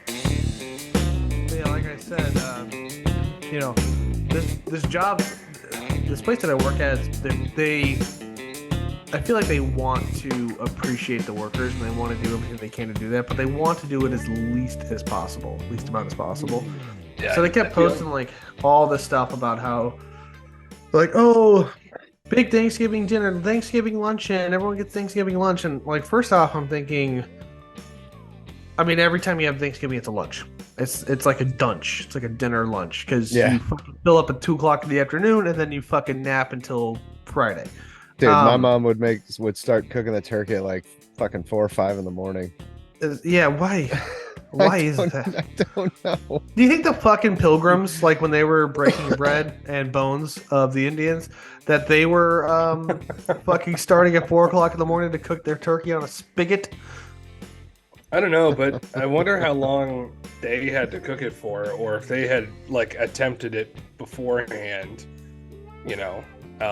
Yeah, like I said, you know, this job, this place that I work at, I feel like they want to appreciate the workers and they want to do everything they can to do that, but they want to do it as least as possible, least amount as possible. Yeah, So they kept posting like all this stuff about how, like, oh, big Thanksgiving dinner, Thanksgiving luncheon, everyone gets Thanksgiving lunch, and like, first off, I'm thinking, I mean, every time you have Thanksgiving, it's a lunch. It's like a dunch. It's like a dinner lunch because Yeah. you fucking fill up at 2 o'clock in the afternoon and then you fucking nap until Friday. Dude, my mom would start cooking the turkey at like fucking 4 or 5 in the morning. Yeah, why? Why is I that? don't know. Do you think the fucking pilgrims, like when they were breaking bread and bones of the Indians, that they were fucking starting at 4 o'clock in the morning to cook their turkey on a spigot? I don't know, but I wonder how long they had to cook it for, or if they had like attempted it beforehand,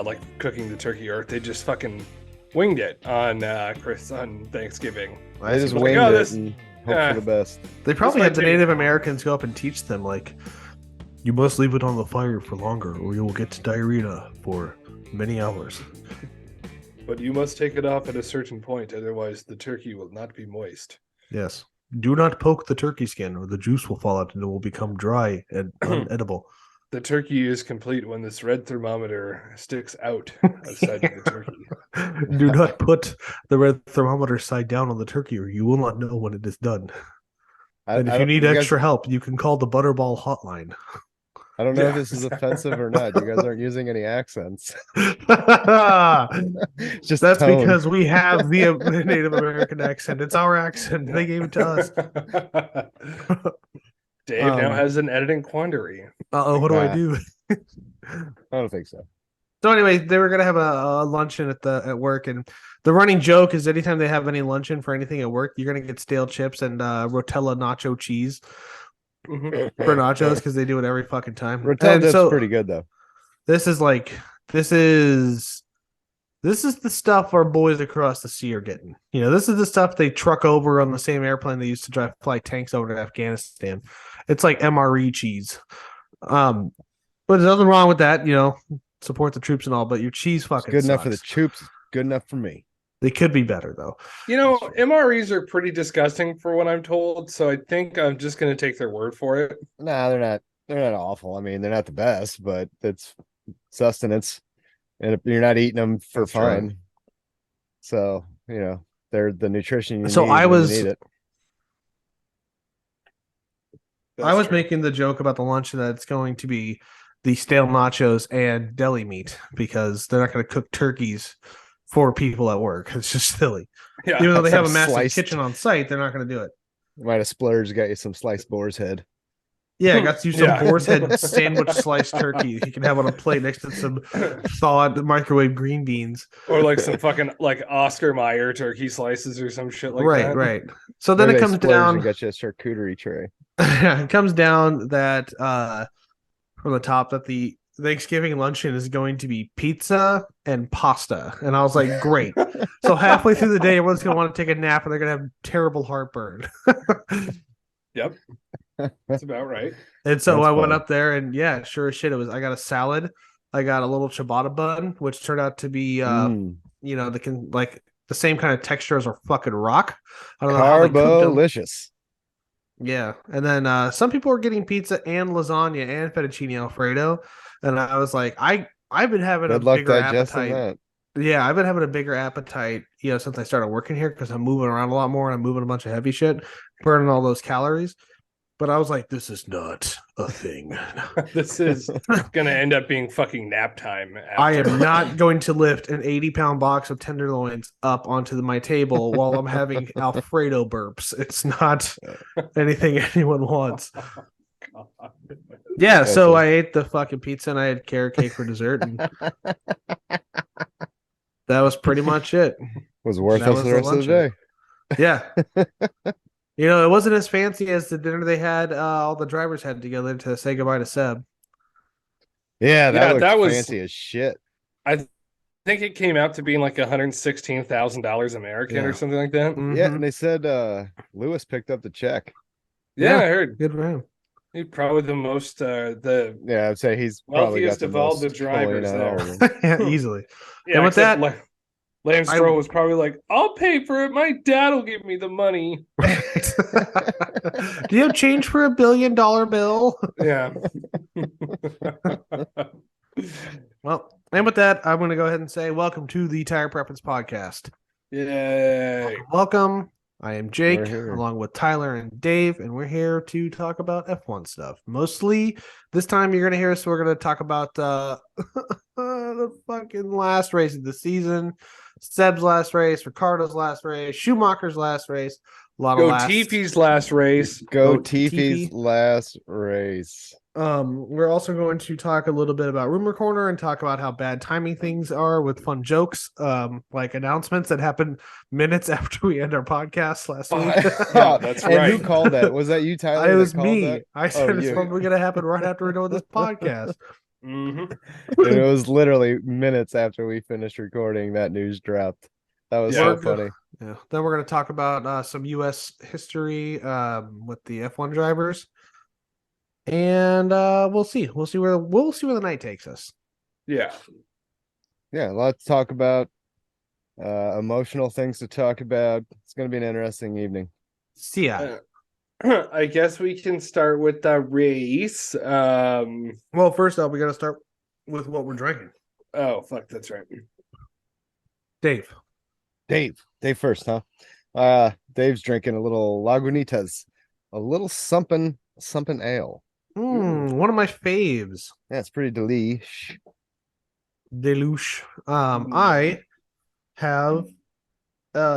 like cooking the turkey, or if they just fucking winged it on Thanksgiving. I just Like, winged oh, it this- and hope for the best. They probably This had the might be- Native Americans go up and teach them, like, you must leave it on the fire for longer or you will get diarrhea for many hours. But you must take it off at a certain point, otherwise the turkey will not be moist. Yes. Do not poke the turkey skin or the juice will fall out and it will become dry and unedible. The turkey is complete when this red thermometer sticks out outside of the turkey. Do not put the red thermometer side down on the turkey or you will not know when it is done. And if you need extra help, you can call the Butterball hotline. I don't know if Yeah, this is exactly. offensive or not. You guys aren't using any accents. Just That's tone. because we have the Native American accent. It's our accent. They gave it to us. Dave now has an editing quandary. Uh-oh, what do I Nah. do? I don't think so. So anyway, they were gonna have a luncheon at work, and the running joke is anytime they have any luncheon for anything at work, you're gonna get stale chips and Rotella nacho cheese Mhm. for nachos because they do it every fucking time. Rotel And dip's so pretty good though. this is like this is the stuff our boys across the sea are getting. This is the stuff they truck over on the same airplane they used to fly tanks over to Afghanistan. It's like MRE cheese. But there's nothing wrong with that, support the troops and all, but your cheese It's fucking good enough for the sucks. troops. Good enough for me. They could be better though. MREs are pretty disgusting for what I'm told, so I think I'm just going to take their word for it. Nah, they're not. They're not awful. I mean, they're not the best, but it's sustenance, and if you're not eating them for That's fun, right. so they're the nutrition you So need I when you was- need it. I was making the joke about the lunch that it's going to be the stale nachos and deli meat because they're not going to cook turkeys for people at work. It's just silly. Yeah. Even though they have a Some massive sliced- kitchen on site, they're not going to do it. You might have splurged, got you some sliced boar's head. Yeah, I got you some Yeah. boar's head sandwich sliced turkey. You can have on a plate next to some thawed microwave green beans. Or like some fucking like Oscar Mayer turkey slices or some shit like right, that. right. So then Maybe it they comes splurged down. and got you a charcuterie tray. It comes down that from the top that the Thanksgiving luncheon is going to be pizza and pasta. And I was like, great. So halfway through the day, everyone's going to want to take a nap and they're going to have terrible heartburn. Yep. That's about right. And so That's I went funny. up there and yeah, sure as shit. I got a salad. I got a little ciabatta bun, which turned out to be, the same kind of texture as a fucking rock. I don't know how they cooked them. Carbolicious. Yeah, and then some people are getting pizza and lasagna and fettuccine alfredo, and I was like, I've been having Good a luck bigger digesting appetite. that. Yeah, I've been having a bigger appetite, since I started working here because I'm moving around a lot more and I'm moving a bunch of heavy shit, burning all those calories. But I was like, this is not a thing. This is gonna end up being fucking nap time. I after. am not going to lift an 80-pound box of tenderloins up onto my table while I'm having Alfredo burps. It's not anything anyone wants. Yeah, That's so it. I ate the fucking pizza and I had carrot cake for dessert, and that was pretty much it. Was worth That us was the the rest of the luncheon. day. Yeah. It wasn't as fancy as the dinner they had, all the drivers had together to say goodbye to Seb. Yeah, that Yeah, looked that was. fancy as shit. I think it came out to being like $116,000 American or Yeah. something like that. Yeah, Mhm. and they said Lewis picked up the check. Yeah, I heard. Good for him. He's probably the Yeah, I'd say he's probably got wealthiest the of all the most coin drivers out of there. everyone. Yeah, easily. And Yeah, with except that, Lance I Stroll was probably like, "I'll pay for it. My dad will give me the money." right. Do you have change for $1 billion bill? Yeah. Well, and with that, I'm going to go ahead and say welcome to the Tire Preference Podcast. Yay. Welcome. I am Jake, We're here. along with Tyler and Dave, and we're here to talk about F1 stuff. Mostly, this time you're going to hear us. We're going to talk about the fucking last race of the season, Seb's last race, Ricardo's last race, Schumacher's last race. A lot of Go last. TP's last race. Go Go Tiffy's Tiffy. last race. We're also going to talk a little bit about Rumor Corner and talk about how bad timing things are with fun jokes, like announcements that happened minutes after we end our podcast last week. Yeah, that's And who right. called that? Was that you, Tyler? It was that called me. that? I said it's you. probably going to happen right after we're doing this podcast. Mhm. And it was literally minutes after we finished recording that news dropped. That was Yeah. so funny. Yeah. Then we're going to talk about some U.S. history with the F1 drivers, and we'll see. We'll see where the night takes us. Yeah. Yeah, a lot to talk about. Emotional things to talk about. It's going to be an interesting evening. See ya. I guess we can start with the race. Well, first off, we got to start with what we're drinking. Oh, fuck, that's right. Dave. Dave first, huh? Dave's drinking a little Lagunitas, a little something ale. One of my faves. Yeah, it's pretty delish. Deluche. I have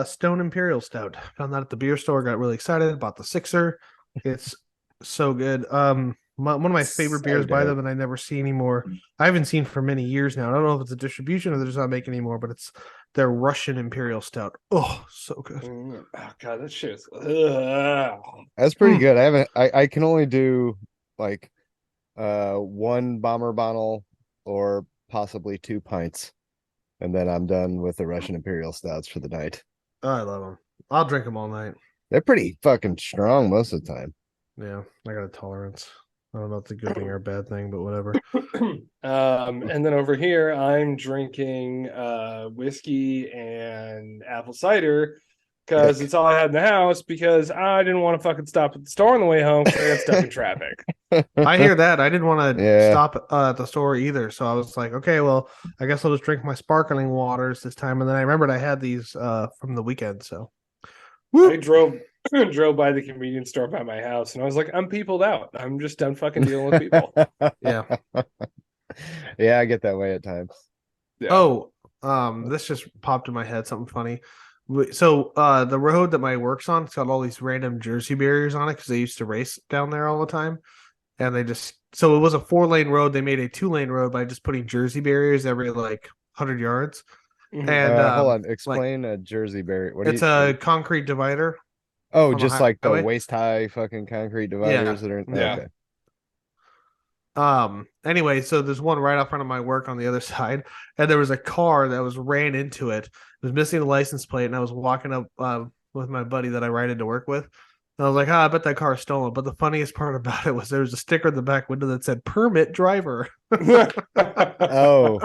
Stone Imperial Stout. Found that at the beer store. Got really excited. Bought the sixer. It's so good. One of my favorite So beers by dope. them, and I never see anymore. I haven't seen for many years now. I don't know if it's a distribution or they're just not making anymore, but it's their Russian Imperial Stout. Oh, so good. Oh god, that shit is. Ugh. That's pretty good. I can only do like one bomber bottle or possibly 2 pints, and then I'm done with the Russian Imperial Stouts for the night. Oh, I love them. I'll drink them all night. They're pretty fucking strong most of the time. Yeah, I got a tolerance. I don't know if it's a good thing or a bad thing, but whatever. And then over here, I'm drinking whiskey and apple cider because it's all I had in the house because I didn't want to fucking stop at the store on the way home because I got stuck in traffic. I hear that. I didn't want to Yeah. stop at the store either. So I was like, okay, well, I guess I'll just drink my sparkling waters this time. And then I remembered I had these from the weekend. So I drove by the convenience store by my house and I was like, I'm peopled out. I'm just done fucking dealing with people. yeah. Yeah, I get that way at times. Yeah. Oh, this just popped in my head, something funny. So the road that my work's on, it's got all these random Jersey barriers on it because they used to race down there all the time. And so it was a 4-lane road. They made a 2-lane road by just putting Jersey barriers every like 100 yards. Mhm. And Hold on, explain a Jersey barrier. It's a concrete divider. Oh, on the just like the highway? waist high fucking concrete dividers that are Yeah. okay. Anyway, so there's one right out front of my work on the other side, and there was a car that was ran into it. It was missing the license plate, and I was walking up with my buddy that I ride into work with. And I was like, I bet that car is stolen. But the funniest part about it was there was a sticker in the back window that said permit driver. Oh,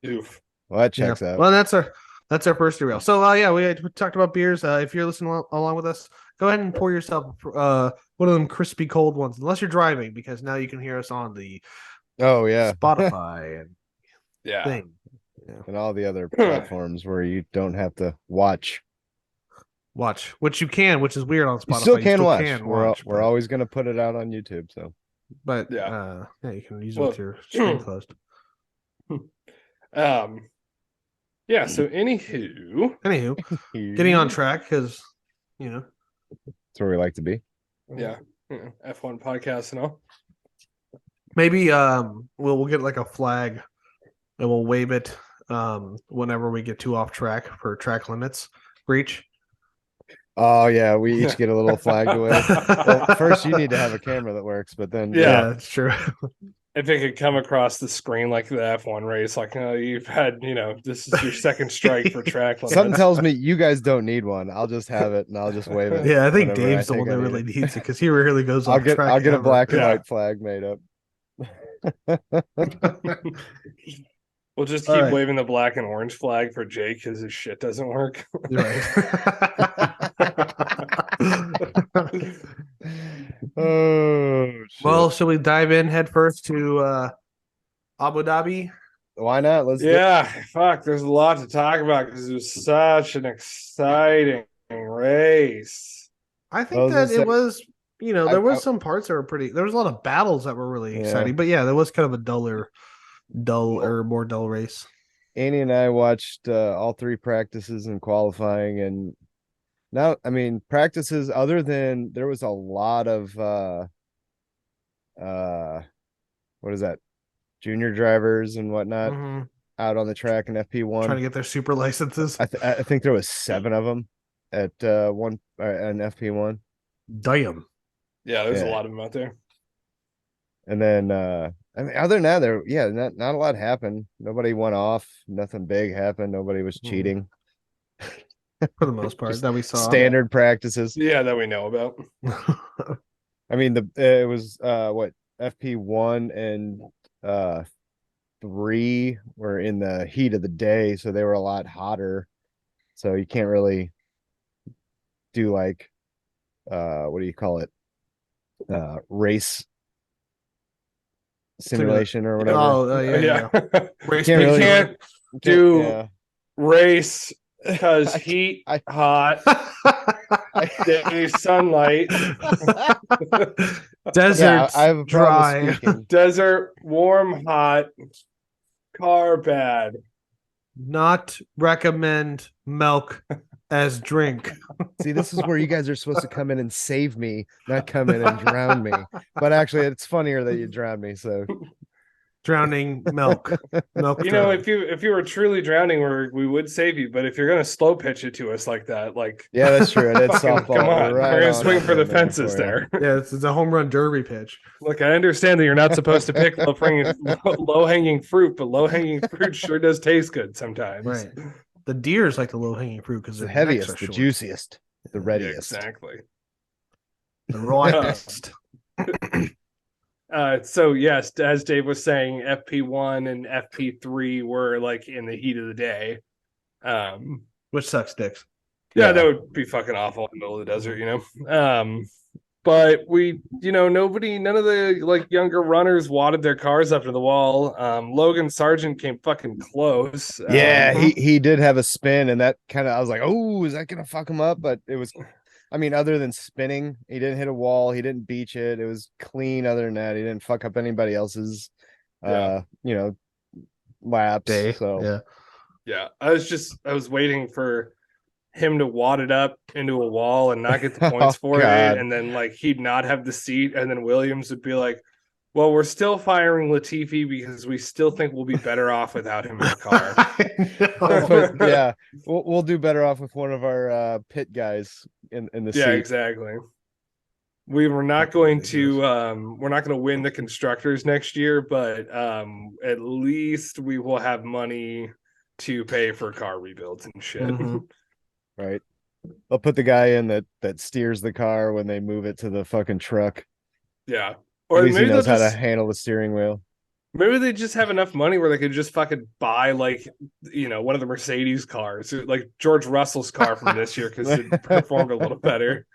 Oof. well, that checks out. Well, that's our first derail. So yeah, we talked about beers. If you're listening along with us, go ahead and pour yourself one of them crispy cold ones, unless you're driving, because now you can hear us on the Oh yeah, Spotify and Yeah. thing. and all the other platforms where you don't have to watch. Watch, which you can, which is weird on Spotify. You still can watch. We're but, always gonna put it out on YouTube. So but Yeah. yeah, you can use it Well, with your screen closed. Yeah, so anywho, Getting on track because that's where we like to be. yeah, F1 podcast and all. maybe we'll get like a flag and we'll wave it whenever we get too off track for track limits breach. Oh yeah, we each get a little flagged away. Well, first you need to have a camera that works, but then Yeah. It's true. If it could come across the screen like the F1 race, like, oh, you've had, this is your second strike for track something limits. tells me you guys don't need one. I'll just have it and I'll just wave it. Yeah, I think whenever Dave's the one think I that need really it. needs it because he rarely goes I'll off get track. a black and Yeah. white flag made up. We'll just All keep right. waving the black and orange flag for Jake because his shit doesn't work. Right. Oh shit. Well, shall we dive in head first to Abu Dhabi? Why not? Let's do it. Yeah, fuck. There's a lot to talk about because it was such an exciting race. I think I was that gonna it say- was, there I- was some parts that were pretty. There was a lot of battles that were really Yeah. exciting, but yeah, there was kind of a more dull race. Annie and I watched all three practices and qualifying, and now I mean practices other than there was a lot of what is that, junior drivers and whatnot Mhm. out on the track in Trying to FP1. get their super licenses. I think there was 7 of them at one an FP1. Damn. Yeah, there's a Yeah. lot of them out there. And then I mean other than that not a lot happened. Nobody went off, nothing big happened, nobody was cheating. For the most part Just that we saw. standard practices. Yeah, that we know about. I mean it was what FP1 and 3 were in the heat of the day, so they were a lot hotter. So you can't really do like what do you call it? Race simulation or whatever. Oh, yeah. Race Can't we really- can't do Yeah. race because heat, I- hot, day, sunlight, Desert, I have a problem dry. speaking. desert, warm, hot, car bad. Not recommend milk as drink. See, this is where you guys are supposed to come in and save me, not come in and drown me. But actually, it's funnier that you drown me. So Drowning milk. Milk. drowning. If you were truly drowning, we would save you. But if you're gonna slow pitch it to us like that, like, yeah, that's true. It's fucking, softball. come on, Right we're gonna on swing it, for the man, fences for you. there. Yeah, it's a home run derby pitch. Look, I understand that you're not supposed to pick low hanging fruit, but low hanging fruit sure does taste good sometimes. Right. The deer's like the low hanging fruit because It's the heaviest, the juiciest, the Yeah, readiest. exactly. the ripest. So yes, as Dave was saying, FP1 and FP3 were like in the heat of the day. Which sucks dicks. Yeah, that would be fucking awful in the middle of the desert, But none of the like younger runners wadded their cars up to the wall. Logan Sargent came fucking close. Yeah, he did have a spin, and that kind of I was like, oh, is that gonna fuck him up? But it was, I mean, other than spinning, he didn't hit a wall, he didn't beach it. It was clean. Other than that, he didn't fuck up anybody else's, laps. Day. So Yeah, I was waiting for him to wad it up into a wall and not get the points for God. it, and then like he'd not have the seat, and then Williams would be like, well, we're still firing Latifi because we still think we'll be better off without him in the car. but yeah, we'll do better off with one of our pit guys in the Yeah, seat. exactly. We were not going to we're not going to win the constructors next year, but at least we will have money to pay for car rebuilds and shit. Mhm. Right. I'll put the guy in that steers the car when they move it to the fucking truck. Yeah. Or Or at least he maybe knows they'll how to just handle the steering wheel. maybe they just have enough money where they could just fucking buy like one of the Mercedes cars, like George Russell's car from this year because it performed a little better.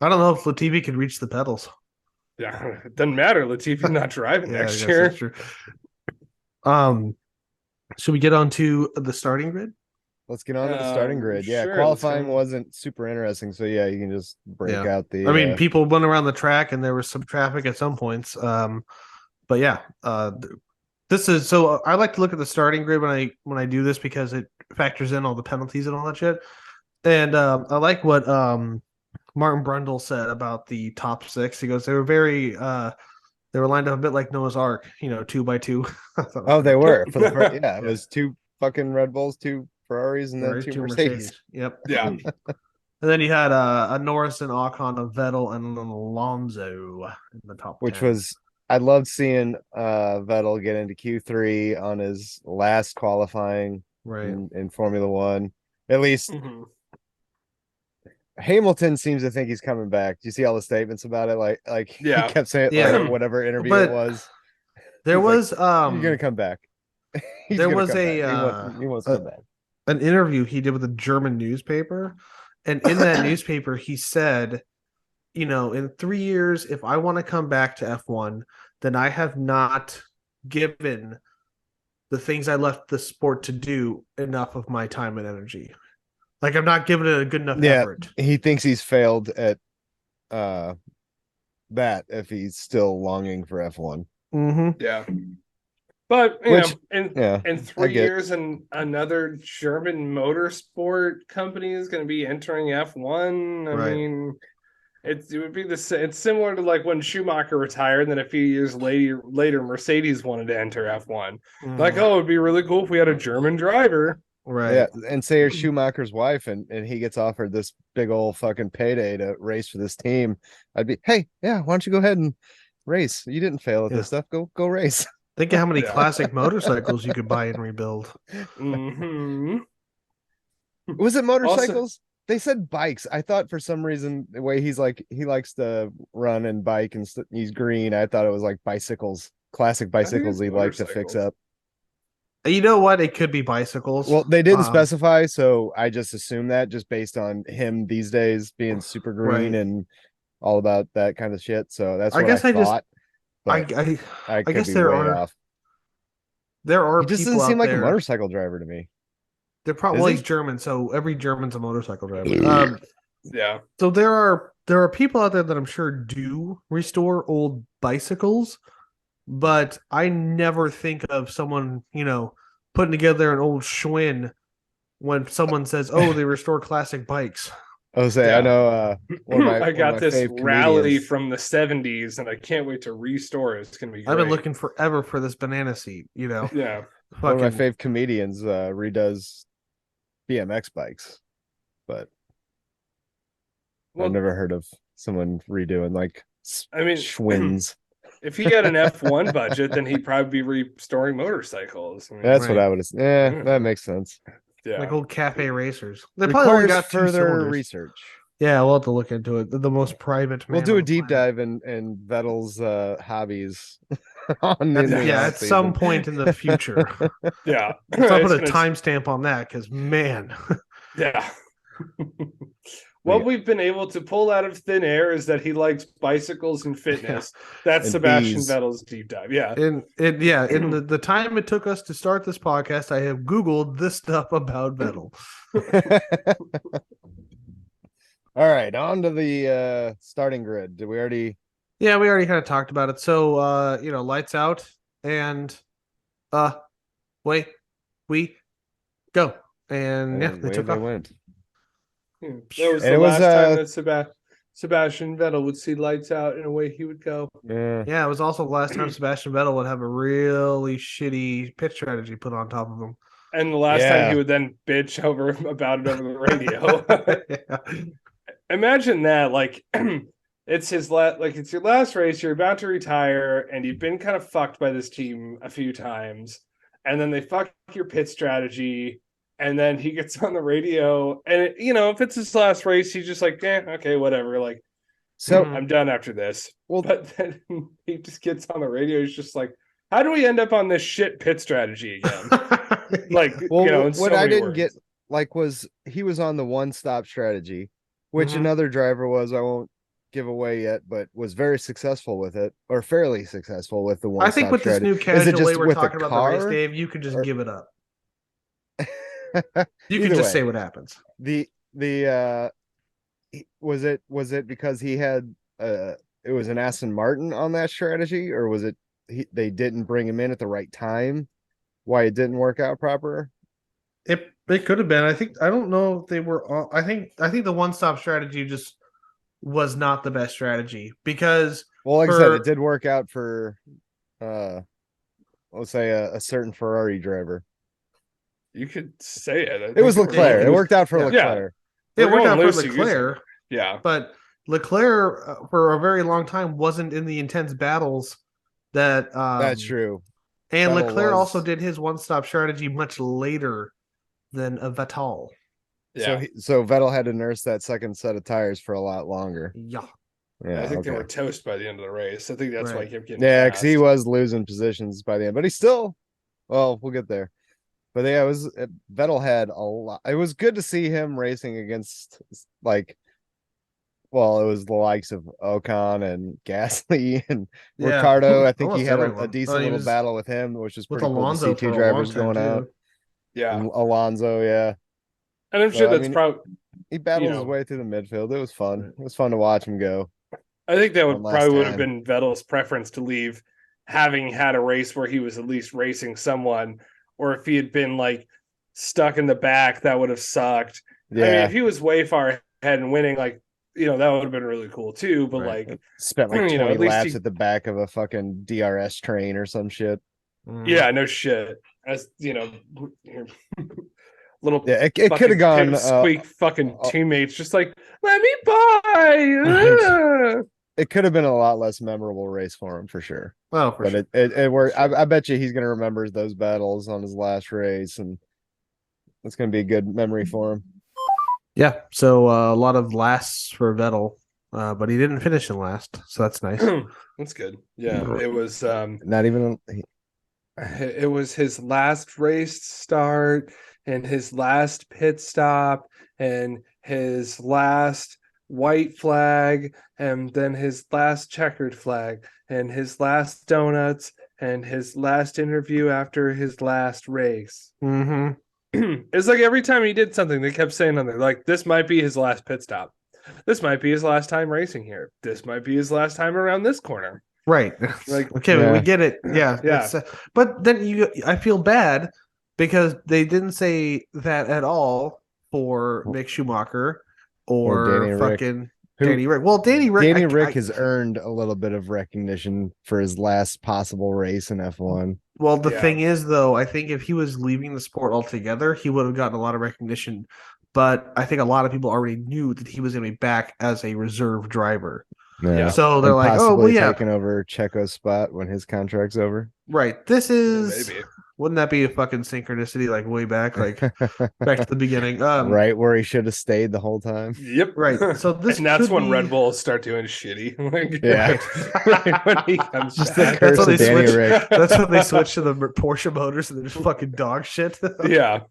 I don't know if Latifi could reach the pedals. Yeah, it doesn't matter. Latifi's not driving Yeah, I next guess year. that's true. Should we get on to the starting grid? Let's get on to the starting grid. Yeah, sure, qualifying let's go. wasn't super interesting. So yeah, you can just break Yeah. out the I mean, people went around the track and there was some traffic at some points. But yeah, this is so I like to look at the starting grid when I do this because it factors in all the penalties and all that shit. And I like what Martin Brundle said about the top 6. He goes, they were lined up a bit like Noah's Ark, 2 by 2. Oh, they were for the first, yeah, it was 2 fucking Red Bulls, 2 Ferraris, and then Ferraris, 2 2 Mercedes. Yep. Yeah. And then you had a Norris and Ocon, a Vettel, and an Alonso in the top which 10. was I loved seeing Vettel get into Q3 on his last qualifying right. in Formula One. At least Mhm. Hamilton seems to think he's coming back. Do you see all the statements about it? Like he Yeah. kept saying Yeah. like whatever interview But it was. there He's like, was you're gonna come back. He's there gonna was come back. a He wants to come back. an interview he did with a German newspaper, and in that newspaper he said, you know, in 3 years, if I want to come back to F1, then I have not given the things I left the sport to do enough of my time and energy. Like I'm not giving it a good enough Yeah, effort. he thinks he's failed at uh that if he's still longing for F1. Mm-hmm. Yeah. But Which, in yeah, in I 3 years, and another German motorsport company is going to be entering F1. I Right. mean, it would be it's similar to like when Schumacher retired, and then a few years later Mercedes wanted to enter F1. Like, Mhm. oh, it'd be really cool if we had a German driver. Right. yeah, and say you're Schumacher's wife and he gets offered this big old fucking payday to race for this team. I'd be, hey, yeah, why don't you go ahead and race? You didn't fail at Yeah. this stuff. Go race. Think of how many Yeah. classic motorcycles you could buy and rebuild. Hmm. Was it Also, motorcycles? They said bikes. I thought for some reason the way he's like he likes to run and bike and he's green. I thought it was like bicycles, classic I think bicycles it's he liked to fix motorcycles. up. You know what? It could be bicycles. Well, they didn't specify, so I just assumed that just based on him these days being super green Right. and all about that kind of shit. So that's I what I guess I just thought, but I I I could guess be there way are off. He just doesn't people seem out like a there. motorcycle driver to me. They're probably Is well, he? he's German, so every German's a motorcycle driver. Yeah. So there are people out there that I'm sure do restore old bicycles, but I never think of someone, you know, putting together an old Schwinn when someone says, "Oh, they restore classic bikes." I was say I Yeah. know I one of got my this fave rally comedians. from the 70s and I can't wait to restore it. It's gonna be I've been great. looking forever for this banana seat, you know. Yeah. One of my Fucking fave comedians redoes BMX bikes, but I've Well, never heard of someone redoing like I mean, Schwinn's. if he had an F1 budget, then he'd probably be restoring motorcycles. I mean, That's what right. I would have. Yeah, Yeah. that makes sense. like yeah. old cafe racers. They probably only Requires got two further cylinders. research. Yeah, we'll have to look into it. The most private We'll man do on a the deep planet. dive in Vettel's hobbies on That's, in the yeah, off at some season. point in the future. Yeah. Let's not put It's a gonna, timestamp on that because man, yeah. We What got- we've been able to pull out of thin air is that he likes bicycles and fitness. That's And Sebastian bees. Vettel's deep dive. Yeah. in the time it took us to start this podcast, I have Googled this stuff about Vettel. All right, on to the starting grid. Did we already? Yeah, we already kind of talked about it. So you know, lights out and wait, we go. And yeah, And they away took they off. went. That was And the it was last time that Sebastian Vettel would see lights out and away he would go. yeah. Yeah, it was also the last time Sebastian Vettel would have a really shitty pitch strategy put on top of him. And the last time he Yeah. would then bitch about it over the radio. Yeah. Imagine that, like it's his it's your last race, you're about to retire, and you've been kind of fucked by this team a few times, and then they fuck your pit strategy, and then he gets on the radio, and if it's his last race, he's just like, okay, whatever, like So I'm done after this. well, But then he just gets on the radio, he's just like, how do we end up on this shit pit strategy again? Like, well, in so what I many didn't words. get was he was on the one stop strategy, which Mhm. another driver was. I won't give away yet, but was very successful with it, or fairly successful with the one. I think with this new Is it casual way just we're with the talking about the race, car? Dave, you could just Or- give it up. You Either could just way, say what happens. the was it because he had it was an Aston Martin on that strategy, or was it they didn't bring him in at the right time? Why it didn't work out proper? It could have been. I don't know if they were all, I think the one stop strategy just was not the best strategy because Well, like I said, for it did work out for let's say a certain Ferrari driver. You could say it. It was Leclerc. it It was- worked out for yeah. Leclerc. Yeah, We're worked going out for loosey goosey. Leclerc, Yeah. but Leclerc for a very long time wasn't in the intense battles that That's true. and Vettel Leclerc also was- did his one-stop strategy much later than a Vettel. Yeah. So Vettel had to nurse that second set of tires for a lot longer. Yeah. Yeah, I think they okay. were toast by the end of the race. I think that's why Right. he kept getting Yeah, because he passed. was losing positions by the end, but he still. Well, we'll get there. But yeah, Vettel had a lot. It was good to see him racing against like, well, it was the likes of Ocon and Gasly and Yeah. Ricardo. I think he Almost had a everyone. decent He little was battle with him, which was with pretty cool to Alonso see two for a long drivers time going out. too. Yeah. And Alonso, yeah. And I'm So, sure I that's mean, probably, he battled you his know, way through the midfield. It was fun. It was fun to watch him go. I think that One would last probably would have time. been Vettel's preference to leave, having had a race where he was at least racing someone, or if he had been like stuck in the back, that would have sucked. I mean, Yeah. if he was way far ahead and winning, like, that would have been really cool too. But Right. like, Spent like 20 at least laps at the back of a fucking DRS train or some shit. yeah, no shit. As little Yeah, it could have gone squeak fucking uh, teammates just like, let me buy. it could have been a lot less memorable race for him for sure. Well, for But sure. it worked. Sure. I bet you he's gonna remember those battles on his last race, and it's gonna be a good memory for him. Yeah. So a lot of lasts for Vettel, but he didn't finish in last, so that's nice. That's good. Yeah, it was Not even it was his last race start and his last pit stop and his last white flag and then his last checkered flag and his last donuts and his last interview after his last race. Mm-hmm. It's like every time he did something, they kept saying something like, this might be his last pit stop. This might be his last time racing here. This might be his last time around this corner. Right. Like, okay, yeah. we get it. Yeah. Yeah. But then I feel bad because they didn't say that at all for Mick Schumacher or Danny Rick. fucking Who- Danny Rick. Well, Danny Rick has earned a little bit of recognition for his last possible race in F1. Well, the Yeah. thing is, though, I think if he was leaving the sport altogether, he would have gotten a lot of recognition. But I think a lot of people already knew that he was going to be back as a reserve driver. Yeah. So they're And like, oh, well, possibly yeah, taking over Checo's spot when his contract's over. right. This is, maybe. wouldn't that be a fucking synchronicity, like way back, like back to the beginning? Right where he should have stayed the whole time. Yep. Right. So this and that's could when be- Red Bull start doing shitty. Like, Yeah. right when he comes Just the back. curse when of they Danny switch- Rick. That's when they switch to the Porsche motors and they're just fucking dog shit. Yeah.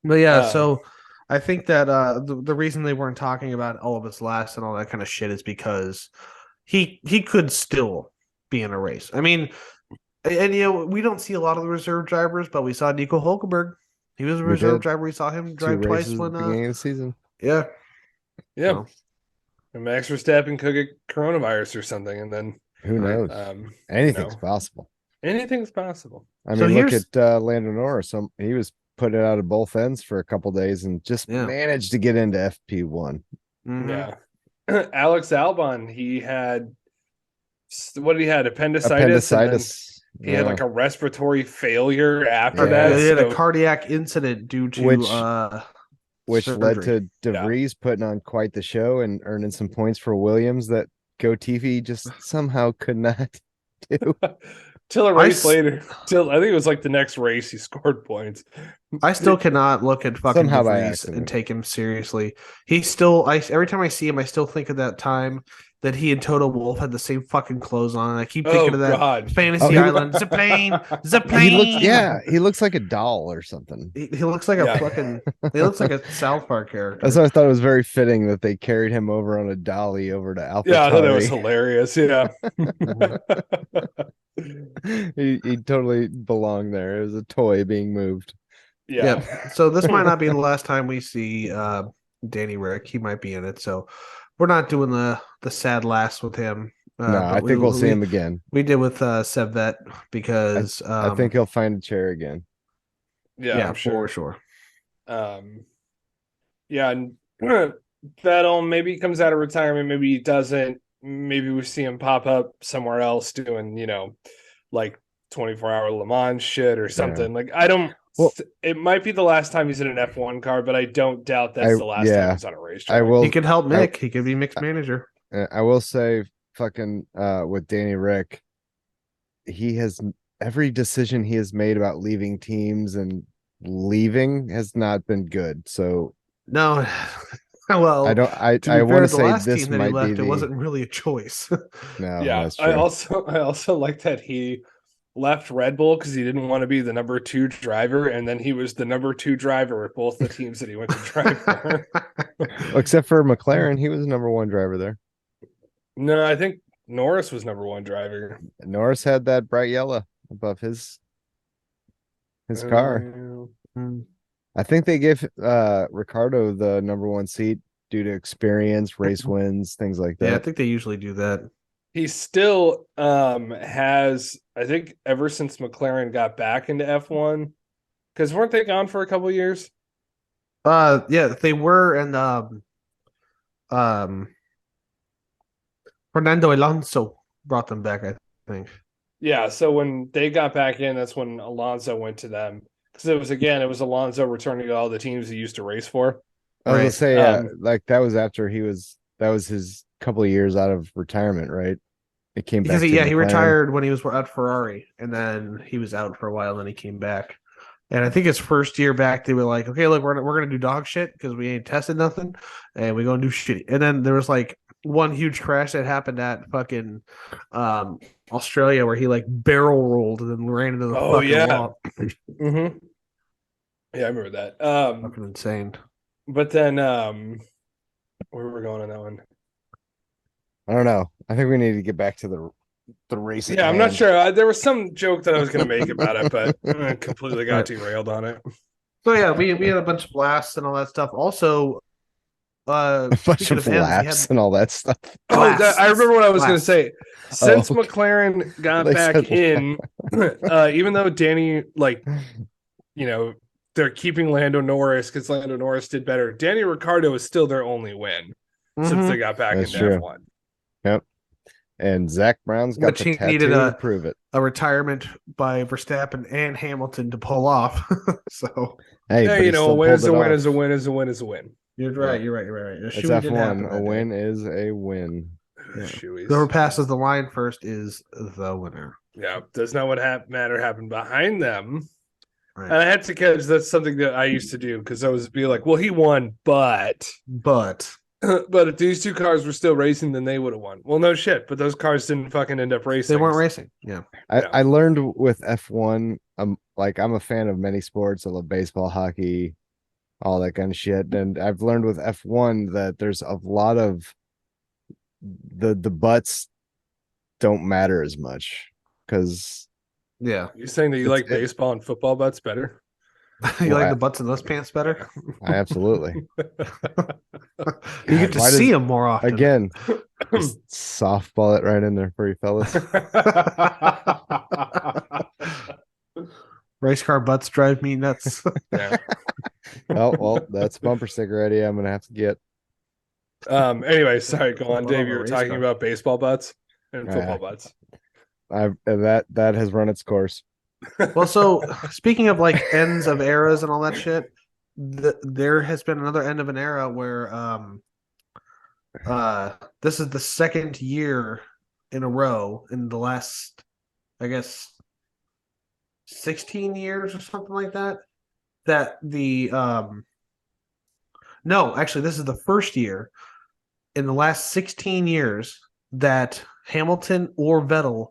But yeah, Um, so I think that the reason they weren't talking about all of his last and all that kind of shit is because he could still be in a race. I mean, and we don't see a lot of the reserve drivers, but we saw Nico Hulkenberg. He was a We reserve did. driver. We saw him 2 drive twice races at when the beginning of the season. yeah. Yeah. So, And Max Verstappen could get coronavirus or something, and then Who knows? Anything's no. possible. Anything's possible. I So mean, look here's- at Lando Norris. He was putting it out of both ends for a couple days and just Yeah. managed to get into FP1. mhm. Yeah. Alex Albon, he had what did he had? Appendicitis. And Appendicitis. then he had like a respiratory failure after Yeah. that. He had a so- cardiac incident due to which led surgery. to DeVries putting on quite the show and earning some points for Williams that GoTV just somehow could not do. till a I race s- later. Till I think it was like the next race he scored points. I still cannot look at fucking Somehow by DeVries accident. and take him seriously. He's still every time I see him, I still think of that time that he and Toto Wolff had the same fucking clothes on. And I keep thinking of that God. Fantasy Oh, he- Island. The plane, the plane. He looks like a doll or something. He looks like Yeah. a fucking. He looks like a South Park character. That's why I thought it was very fitting that they carried him over on a dolly over to Alpha. Yeah, I thought that was hilarious. Yeah. he totally belonged there. It was a toy being moved. Yeah. Yep. So this might not be the last time we see Danny Rick. He might be in it. So we're not doing the sad last with him. No, but I think we'll see him again. We did with Sevette because I think he'll find a chair again. Yeah, I'm for sure. sure. Yeah, and Vettel maybe he comes out of retirement, maybe he doesn't. Maybe we see him pop up somewhere else doing, like 24-hour Le Mans shit or something. Like I don't Well- it might be the last time he's in an F1 car, but I don't doubt that's the last time he's on a racetrack. I will. He could help Mick. He could be Mick's manager. I will say, fucking with Danny Rick, he has every decision he has made about leaving teams and leaving has not been good. So No, well, I don't. to be I want fair, to the say last this team that he might be left, the. it wasn't really a choice. No, Yeah, that's true. I also like that he left Red Bull because he didn't want to be the number 2 driver, and then he was the number 2 driver with both the teams that he went to drive for. Except for McLaren, he was number 1 driver there. No, I think Norris was number 1 driver. Norris had that bright yellow above his car. I think they gave Ricardo the number 1 seat due to experience, race wins, things like that. Yeah, I think they usually do that. He still has, I think, ever since McLaren got back into F1, because weren't they gone for a couple years? Yeah, they were, and Fernando Alonso brought them back, I think. Yeah, so when they got back in, that's when Alonso went to them. Because it was Alonso returning to all the teams he used to race for. I was gonna Right. say, like that was after that was his couple of years out of retirement, right? It came Because back he to he McLaren. retired when he was at Ferrari, and then he was out for a while, and then he came back. And I think his first year back, they were like, "Okay, look, we're gonna do dog shit because we ain't tested nothing, and we're gonna do shitty." And then there was like one huge crash that happened at fucking Australia where he like barrel rolled and then ran into the fucking wall. Mm-hmm. Yeah, I remember that. Fucking insane. But then where were we going on that one? I don't know. I think we need to get back to the race. Yeah, I'm not sure. There was some joke that I was going to make about it, but I completely got derailed on it. So yeah, we had a bunch of blasts and all that stuff. Also, A bunch of laps and all that stuff. I remember what I was going to say. Since okay. McLaren got They back said in, even though Danny, they're keeping Lando Norris because Lando Norris did better. Danny Ricciardo is still their only win since they got back That's into true. F1. Yep. And Zach Brown's got Which the he tattoo needed to prove it. a retirement by Verstappen and Hamilton to pull off. So Hey, Yeah, but he a still win is pulled a it win off. is a win is a win is a win. you're right. You're right. It's Shoey did happen F1. that A day. win is a win. Yeah. Shoeys. Whoever passes the line first is the winner. Yeah, does not what matter happen behind them. Right. And I had to catch that's something that I used to do because I was be like, well, he won, but if these two cars were still racing, then they would have won. Well, no shit, but those cars didn't fucking end up racing. they weren't racing. Yeah. I learned with F1. I'm a fan of many sports. I love baseball, hockey, all that kind of shit. And I've learned with F1 that there's a lot of the butts don't matter as much because Yeah. You're saying that you like baseball and football butts better? You like the butts in those pants better? I absolutely. You get to see them more often. Again, just softball it right in there for you fellas. Race car butts drive me nuts. Yeah. Oh, well, that's a bumper sticker idea I'm gonna have to get. Anyway, sorry, go on, Well, Dave. a You were race talking car. about baseball butts and football butts. That has run its course. Well, so speaking of like ends of eras and all that shit, there has been another end of an era where this is the second year in a row in the last, I guess, 16 years or something like that, that the no, actually this is the first year in the last 16 years that Hamilton or Vettel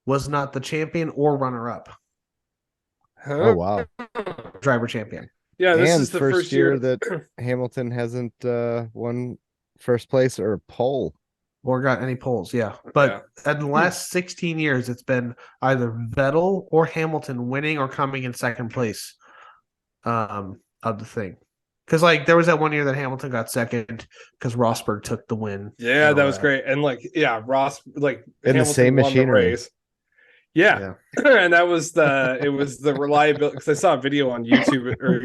was not the champion or runner-up. Oh wow. Driver champion. Yeah, this And is the first year that Hamilton hasn't won first place or pole. Or got any polls, yeah. But in the last 16 years, it's been either Vettel or Hamilton winning or coming in second place of the thing. Because like there was that one year that Hamilton got second because Rosberg took the win. Yeah, that was great. And Ross in Hamilton the same won machinery. race. Yeah. And that was the reliability because I saw a video on YouTube or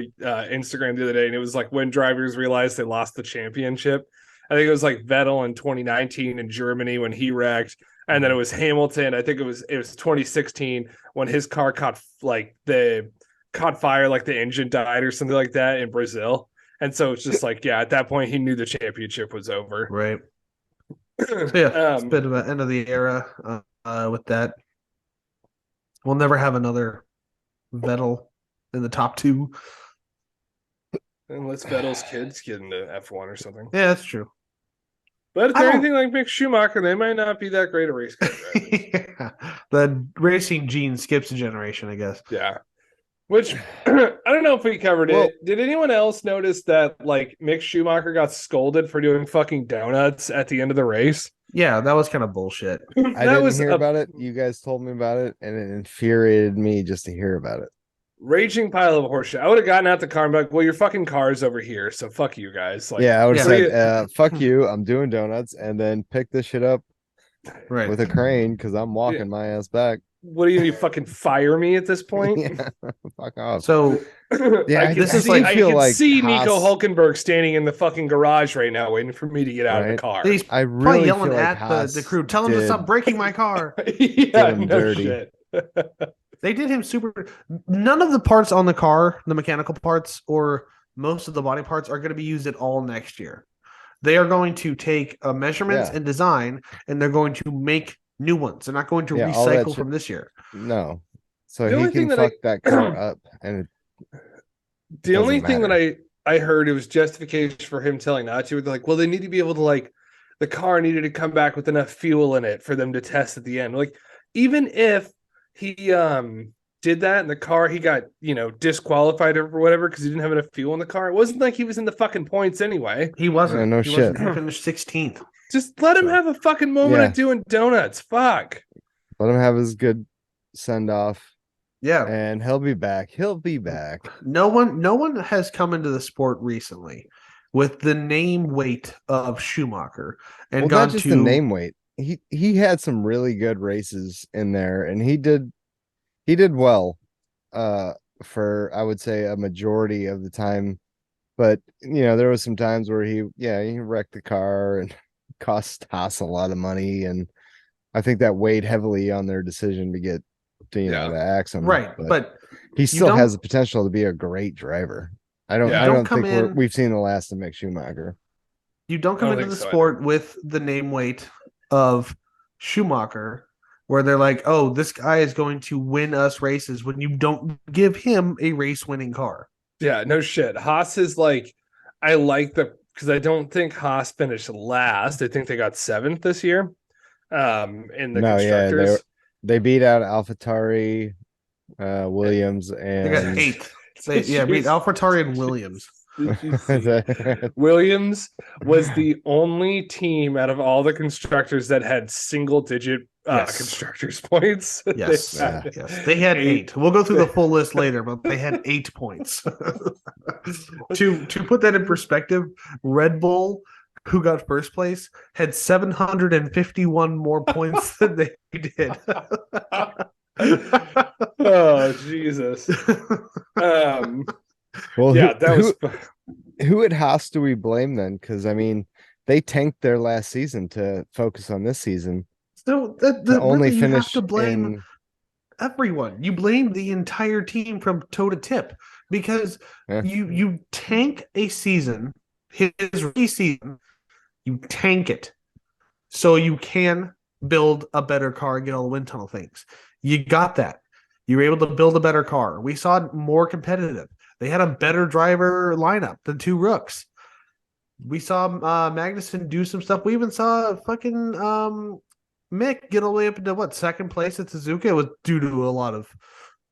Instagram the other day, and it was like when drivers realized they lost the championship. I think it was like Vettel in 2019 in Germany when he wrecked, and then it was Hamilton. I think it was 2016 when his car caught like the caught fire, like the engine died or something like that in Brazil. And so it's just like, yeah, at that point he knew the championship was over. Right. So yeah, it's a bit um, of an end of the era with that. We'll never have another Vettel in the top two. unless Vettel's kids get into F1 or something. Yeah, that's true. But if I they're don't. anything like Mick Schumacher, they might not be that great a race car driver. Yeah. The racing gene skips a generation, I guess. Yeah. Which I don't know if we covered Well- it. Did anyone else notice that like Mick Schumacher got scolded for doing fucking donuts at the end of the race? Yeah, that was kind of bullshit. I That didn't was hear a about it. You guys told me about it, and it infuriated me just to hear about it. raging pile of horseshit. I would have gotten out the car and been like, well, your fucking car's over here, so fuck you guys. Like, Yeah, I would have yeah. said, "Fuck you! I'm doing donuts," and then pick this shit up Right. with a crane because I'm walking my ass back. what do you fucking fire me at this point? Yeah, fuck off. So Yeah, I can this is see, like- I feel can like see Nico Haas- Hulkenberg standing in the fucking garage right now, waiting for me to get out of the Right. car. he's I probably really yelling feel like at Haas the crew, tell him to did- stop breaking my car. Yeah, him no dirty. shit. They did him super. None of the parts on the car, the mechanical parts or most of the body parts, are going to be used at all next year. They are going to take measurements Yeah. and design, and they're going to make new ones. They're not going to Yeah, all that recycle shit- from this year. No, so The he only can thing that fuck that car up, and The only Doesn't thing that matter. I heard, it was justification for him telling not to. They're like, well, they need to be able to, like, the car needed to come back with enough fuel in it for them to test at the end. Like, even if he did that in the car, he got, disqualified or whatever because he didn't have enough fuel in the car. It wasn't like he was in the fucking points anyway. He wasn't. Yeah, no he shit. Wasn't. He finished 16th. Just let him So- have a fucking moment Yeah. of doing donuts. Fuck. let him have his good send off, Yeah. and he'll be back. He'll be back. No one has come into the sport recently with the name weight of Schumacher and Well, gone not just to the name weight. He had some really good races in there, and he did well for, I would say, a majority of the time. But there was some times where he wrecked the car and cost Haas a lot of money, and I think that weighed heavily on their decision to get to axe him. right, but he still don't- has the potential to be a great driver. I don't Yeah. I Don't don't come think in- we've seen the last of Mick Schumacher. you don't I come don't into the think so sport with the name weight of Schumacher where they're like, oh, this guy is going to win us races when you don't give him a race winning car. Yeah, no shit. Haas is like, I like because I don't think Haas finished last. I think they got 7th this year. In the constructors. They beat out AlphaTauri, Williams, and They got 8th. They beat AlphaTauri and Williams. Did you see? Williams was the only team out of all the constructors that had single digit Yes. constructors points. Yes. They had Yes. They had 8. We'll go through the full list later, but they had 8 points. To put that in perspective, Red Bull, who got first place, had 751 more points than they did. Oh Jesus. well, Yeah, that was who at Haas do we blame then? Because I mean, they tanked their last season to focus on this season. So To only really, you finish have to blame in everyone. You blame the entire team from toe to tip because Yeah. you tank a season, his rookie season, you tank it so you can build a better car and get all the wind tunnel things. You got that. You were able to build a better car. We saw it more competitive. They had a better driver lineup than 2 rooks. We saw Magnussen do some stuff. We even saw fucking Mick get all the way up into second place at Suzuka. It was due to a lot of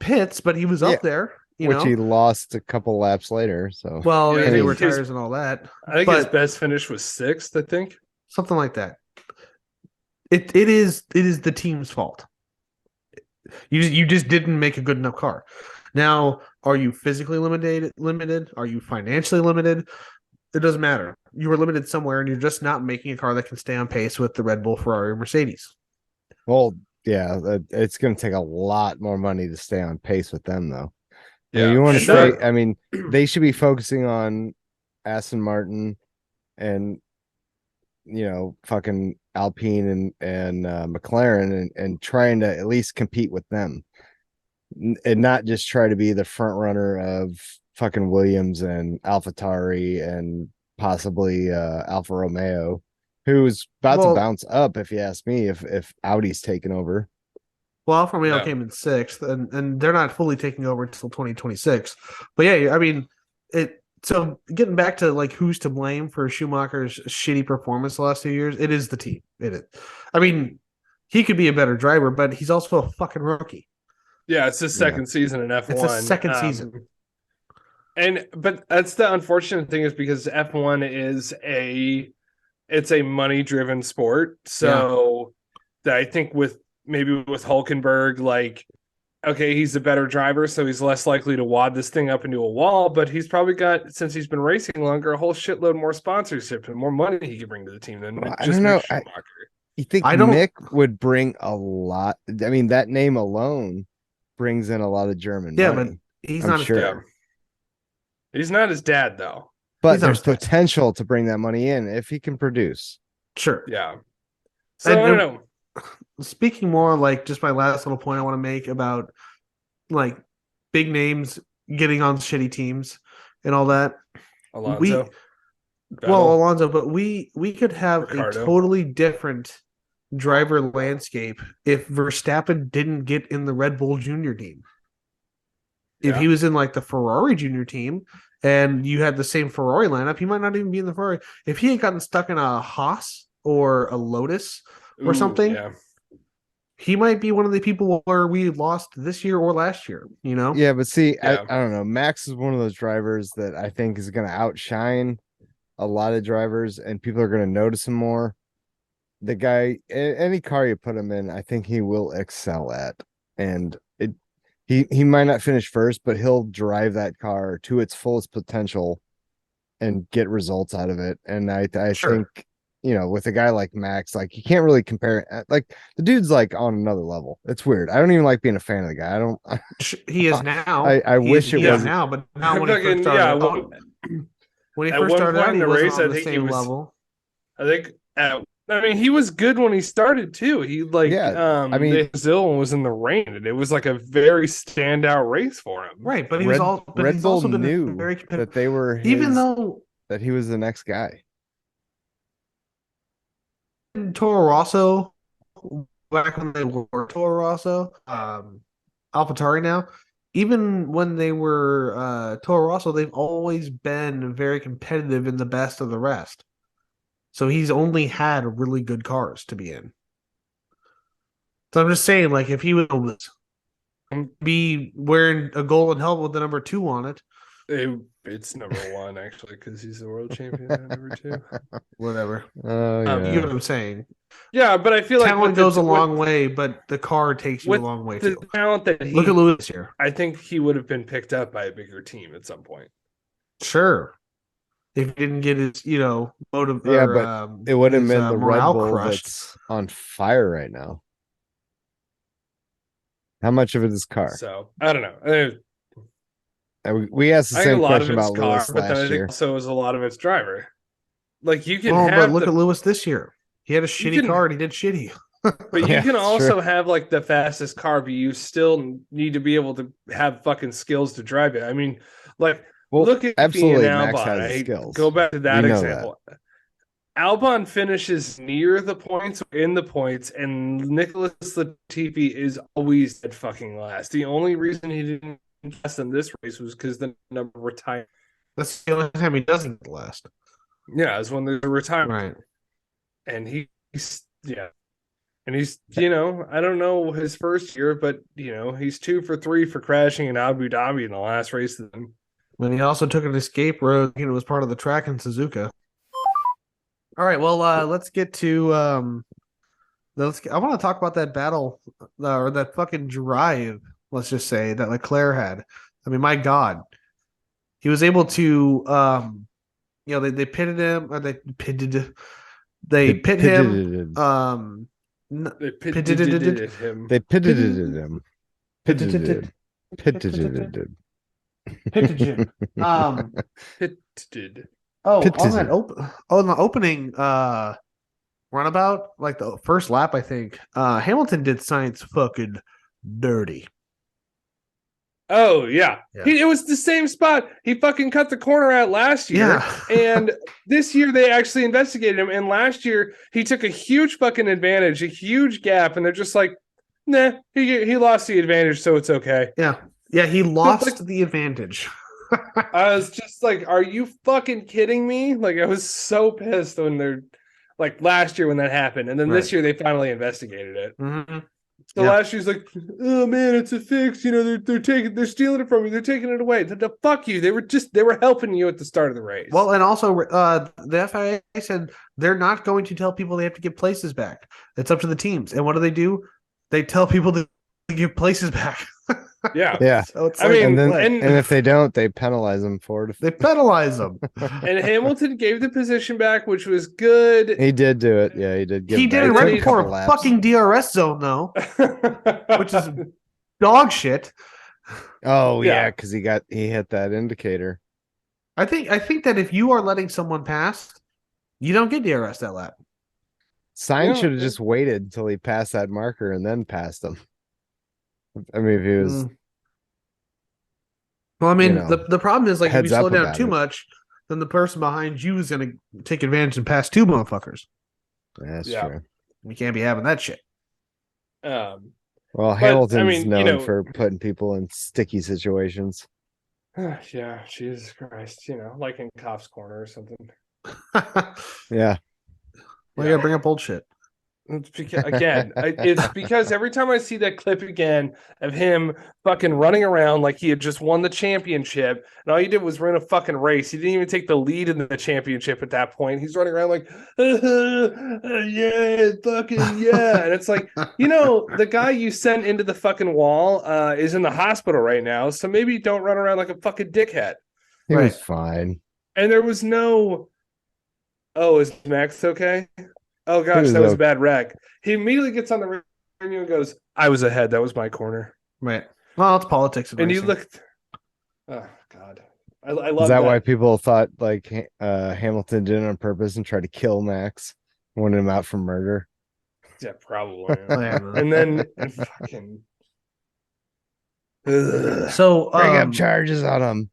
pits, but he was Yeah. up there. which he lost a couple laps later. So well, Yeah, yeah, they he were was- tires and all that. I think his But- best finish was 6th, I think. Something like that. It is the team's fault. You just didn't make a good enough car. Now, are you physically limited? Are you financially limited? It doesn't matter. You were limited somewhere, and you're just not making a car that can stay on pace with the Red Bull, Ferrari, or Mercedes. well, yeah, it's going to take a lot more money to stay on pace with them, though. You want to sure. stay. I mean, they should be focusing on Aston Martin and fucking Alpine and McLaren and trying to at least compete with them. and not just try to be the front runner of fucking Williams and AlphaTauri and possibly Alfa Romeo, who's about to Well, bounce up if you ask me, if Audi's taken over. well, Alfa Romeo Yeah. came in sixth, and they're not fully taking over until 2026. But yeah, I mean, it. So getting back to like who's to blame for Schumacher's shitty performance the last 2 years, it is the team. It is. I mean, he could be a better driver, but he's also a fucking rookie. Yeah, it's his Yeah. second season in F1. It's a second season. But that's the unfortunate thing is because F1 is it's a money driven sport. So that I think with maybe with Hulkenberg, like, okay, he's a better driver, so he's less likely to wad this thing up into a wall, but he's probably got, since he's been racing longer, a whole shitload more sponsorship and more money he could bring to the team than Well, I just don't know. Mick Schumacher. You think I don't- Mick would bring a lot? I mean, that name alone brings in a lot of German Yeah, money. but he's I'm not sure. a Yeah. He's not his dad, though. But He's not there's his dad. potential to bring that money in if he can produce. Sure. Yeah. So And I don't know. Speaking more like just my last little point I want to make about like big names getting on shitty teams and all that. Alonso. Well, Alonso, but we could have Ricardo. a totally different driver landscape if Verstappen didn't get in the Red Bull Junior team. If Yeah. he was in like the Ferrari Junior team and you had the same Ferrari lineup, he might not even be in the Ferrari. If he had gotten stuck in a Haas or a Lotus or something, Yeah. he might be one of the people where we lost this year or last year, you know? Yeah, but see, Yeah. I don't know. Max is one of those drivers that I think is going to outshine a lot of drivers, and people are going to notice him more. The guy, any car you put him in, I think he will excel at, and he might not finish first, but he'll drive that car to its fullest potential and get results out of it. And I Sure. think, you know, with a guy like Max, like you can't really compare it. Like the dude's like on another level. It's weird. I don't even like being a fan of the guy. I don't. He is now. I He wish is, it he is wasn't. now, but now when he Fucking, first started yeah, out, when he at first one started point out, in he the wasn't race, on I the think he same was- level. I think I mean he was good when he started too. He like Yeah, I mean- the Brazil was in the rain and it was like a very standout race for him. Right, but he Red, was all. But Red he's Bull also been knew very that competitive. they were Even his, though that he was the next guy. Toro Rosso, back when they were Toro Rosso, AlphaTauri now, even when they were Toro Rosso, they've always been very competitive in the best of the rest. So he's only had really good cars to be in. So I'm just saying, like, if he was be wearing a golden helmet with the number 2 on it, It's number one actually because he's the world champion at number 2. whatever. Oh Um, You yeah. know what I'm saying? Yeah, but I feel like Talent with the- goes a with- long way, but the car takes you a with long way the too. talent that he Look at Lewis here. I think he would have been picked up by a bigger team at some point. Sure. If he didn't get his, motive, Yeah, or, but it would have his, been the Red morale Bull crushed. that's on fire right now. How much of it is car? So I don't know. We asked the I think same a lot of question it's about car, Lewis but then I last think year. also is a lot of it's driver. Like you can Oh, but have look the at Lewis this year. He had a shitty can- car and he did shitty. But you Yeah, can it's also true. have like the fastest car, but you still need to be able to have fucking skills to drive it. I mean, like Well, look at absolutely, Fiat and Max Albon. has the I skills. go back to that We know example. Albon finishes near the points, in the points, and Nicholas Latifi is always dead fucking last. The only reason he didn't last in this race was because the number retired. That's the only time he doesn't last. Yeah, it's when there's a retirement. Right. And he's and he's I don't know his first year, but he's 2 for 3 for crashing in Abu Dhabi in the last race of them. And he also took an escape road, was part of the track in Suzuka. All right, well, let's get to I want to talk about that battle or that fucking drive, let's just say, that Leclerc had. I mean, my God. He was able to they pitted him, or they pit him. They pitted him. They pitted him. They pitted him. Pitted him. Pitted him. Pitted. On Pitted that him. in the opening runabout, like the first lap, I think Hamilton did Science fucking dirty. Oh yeah. Yeah. It was the same spot. He fucking cut the corner out last year. Yeah. And this year they actually investigated him. And last year he took a huge fucking advantage, a huge gap, and they're just like, nah, he lost the advantage, so it's okay. Yeah. Yeah, he lost the advantage. I was just like, are you fucking kidding me? Like, I was so pissed when they're like last year when that happened. And then this year they finally investigated it. Mm-hmm. So last year's like, oh man, it's a fix. You know, they're stealing it from you. They're taking it away. The fuck you. They were helping you at the start of the race. Well, and also the FIA said they're not going to tell people they have to give places back. It's up to the teams. And what do? They tell people to give places back. Yeah. Yeah. So it's I mean, and if they don't, they penalize them for it. They penalize them. And Hamilton gave the position back, which was good. He did do it. Yeah, he did. He did it right before a fucking DRS zone, though, which is dog shit. Oh yeah, because he hit that indicator. I think that if you are letting someone pass, you don't get DRS that lap. Sainz should have just waited until he passed that marker and then passed him. I mean, if he was. Well, I mean, the problem is like if you slow down too it. much, then the person behind you is going to take advantage and pass two motherfuckers. That's true. You can't be having that shit. Well, Hamilton's known for putting people in sticky situations. Yeah, Jesus Christ. You know, like in Cops Corner or something. Yeah. Well, you gotta bring up old shit. It's because every time I see that clip again of him fucking running around like he had just won the championship, and all he did was run a fucking race. He didn't even take the lead in the championship at that point. He's running around like, yeah, fucking yeah. And it's like, the guy you sent into the fucking wall is in the hospital right now, so maybe don't run around like a fucking dickhead. He was fine. And there was no, is Max okay? Oh gosh, that was a bad wreck. He immediately gets on the radio and goes, I was ahead. That was my corner. Right. Well, it's politics. And you looked. Oh God, I love that. Is that why people thought like Hamilton did it on purpose and tried to kill Max, wanted him out for murder? Yeah, probably. And then fucking. So bring up charges on him.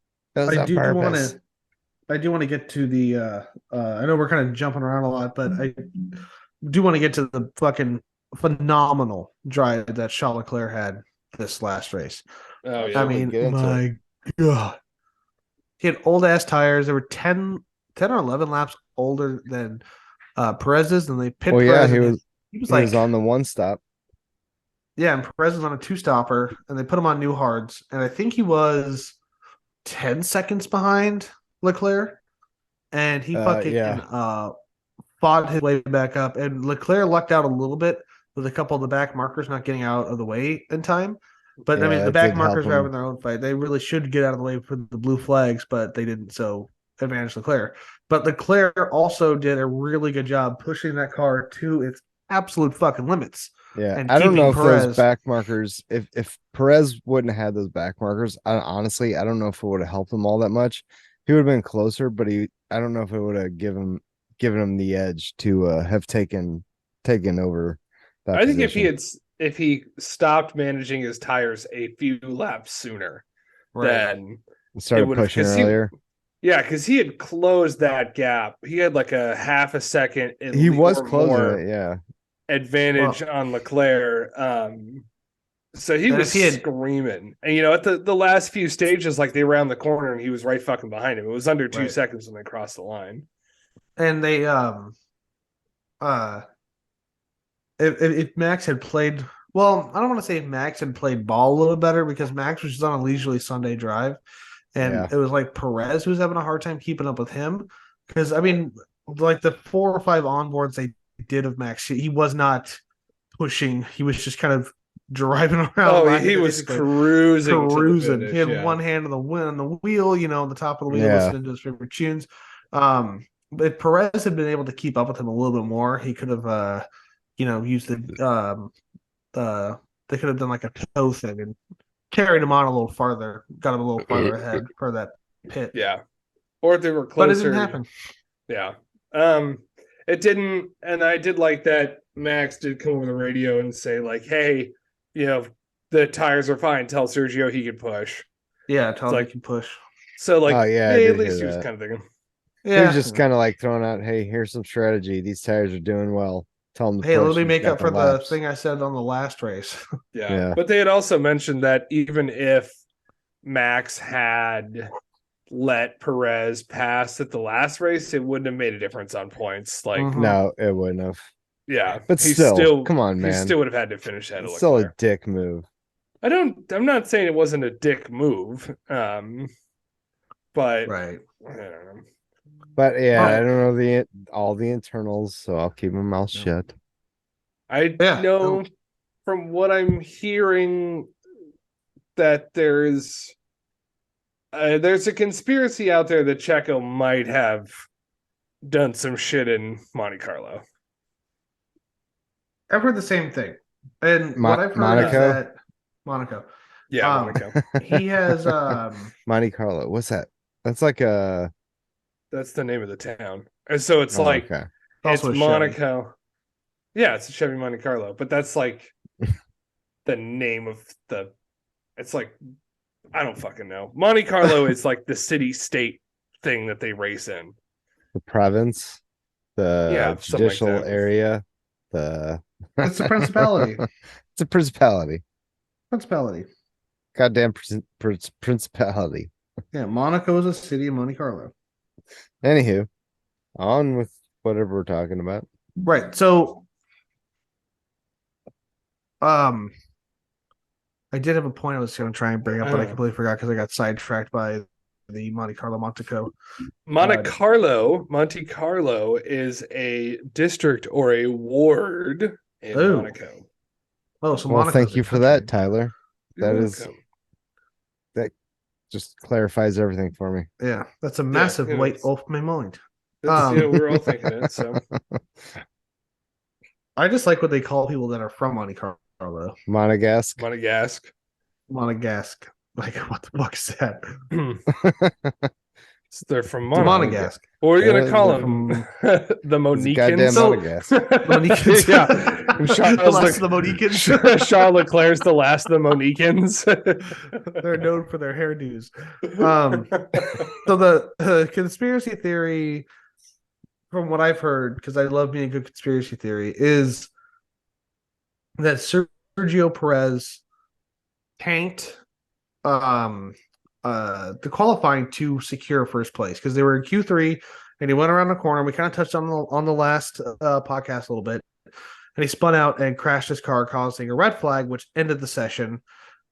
I do want to get to the I know we're kind of jumping around a lot, but I do want to get to the fucking phenomenal drive that Charles Leclerc had this last race. Oh yeah. I mean, my God. He had old ass tires. They were 10 or 11 laps older than Perez's, and they pit Perez. He was on the one stop. Yeah, and Perez was on a two stopper, and they put him on new hards, and I think he was 10 seconds behind Leclerc, and he fought his way back up, and Leclerc lucked out a little bit with a couple of the back markers not getting out of the way in time. But I mean, the back markers are having their own fight. They really should get out of the way for the blue flags, but they didn't. So advantage Leclerc. But Leclerc also did a really good job pushing that car to its absolute fucking limits. Yeah, I don't know if those back markers, if Perez wouldn't have had those back markers, honestly, I don't know if it would have helped him all that much. He would have been closer, but I don't know if it would have given him the edge to have taken over that I think position. if he stopped managing his tires a few laps sooner, then started pushing earlier. Because he had closed that gap. He had like a half a second. He was closing it, advantage on Leclerc. So he was screaming. And at the last few stages, like they round the corner and he was right fucking behind him. It was under 2 seconds when they crossed the line. And they if Max had played well, I don't want to say if Max had played ball a little better, because Max was just on a leisurely Sunday drive. And it was like Perez who was having a hard time keeping up with him. Because I mean, like the 4 or 5 onboards they did of Max, he was not pushing. He was just kind of driving around. Oh, he was cruising. He had one hand on the wheel, on the top of the wheel, listening to his favorite tunes. But if Perez had been able to keep up with him a little bit more, he could have, used the they could have done like a toe thing and carried him on a little farther, got him a little farther ahead for that pit. Yeah. Or if they were closer. But it didn't happen. Yeah. It didn't, and I did like that Max did come over the radio and say, like, hey, the the tires are fine. Tell Sergio he can push. Yeah, tell him like- he can push. So like, Oh, yeah, I hey, at did hear least he was that. kind of thinking, He Yeah, was just kind of like throwing out, hey, here's some strategy. These tires are doing well. Tell them to hey, push. let me He's make got up for the laps. thing I said on the last race. yeah. Yeah. But they had also mentioned that even if Max had let Perez pass at the last race, it wouldn't have made a difference on points. Like, Mhm. No, it wouldn't have. yeah, But he still, come on, he man. still would have had to finish ahead of It's still a Leclerc. dick move. I'm not saying it wasn't a dick move. But Right. I don't know. But yeah, Alright. I don't know all the internals, so I'll keep my mouth Yeah. shut. I Yeah. know from what I'm hearing that there's a conspiracy out there that Checo might have done some shit in Monte Carlo. I've heard the same thing. And what I've heard is Monaco? that Monaco. Yeah, Um, Monaco. He has Monte Carlo. What's that? That's like a That's the name of the town. And so it's oh, like okay. it's also a Chevy. Monaco. Yeah, it's a Chevy Monte Carlo, but that's like the name of the. It's like I don't fucking know. Monte Carlo is like the city state thing that they race in. The province, the Yeah, something like judicial that. area, the It's a principality. It's a principality. Principality. Goddamn principality. Yeah, Monaco is a city of Monte Carlo. Anywho, on with whatever we're talking about. Right. So I did have a point I was going to try and bring up, but I completely forgot because I got sidetracked by the Monte Carlo Monaco. Monte Carlo is a district or a ward in Ooh. Monaco. Oh, so Well, Monaco's thank a you for country. that, Tyler. You're That is welcome. just clarifies everything for me. Yeah, that's a massive you know, weight it's- off my mind. That's, we're all thinking it. So I just like what they call people that are from Monte Carlo. Monegasque. Monegasque. Monegasque. Like, what the fuck is that? They're from The Monaco. Monegasque. What are you gonna call they're them? from- The It's a goddamn Monicans. So- Monegasque. The Monicans. Yeah. And Charles The last of the Monicans. Charles Leclerc's the last of the Monicans. They're known for their hairdos. So the conspiracy theory, from what I've heard, because I love being a good conspiracy theory, is that Sergio Perez tanked the qualifying to secure first place because they were in Q3 and he went around the corner. We kind of touched on the last podcast a little bit, and he spun out and crashed his car, causing a red flag, which ended the session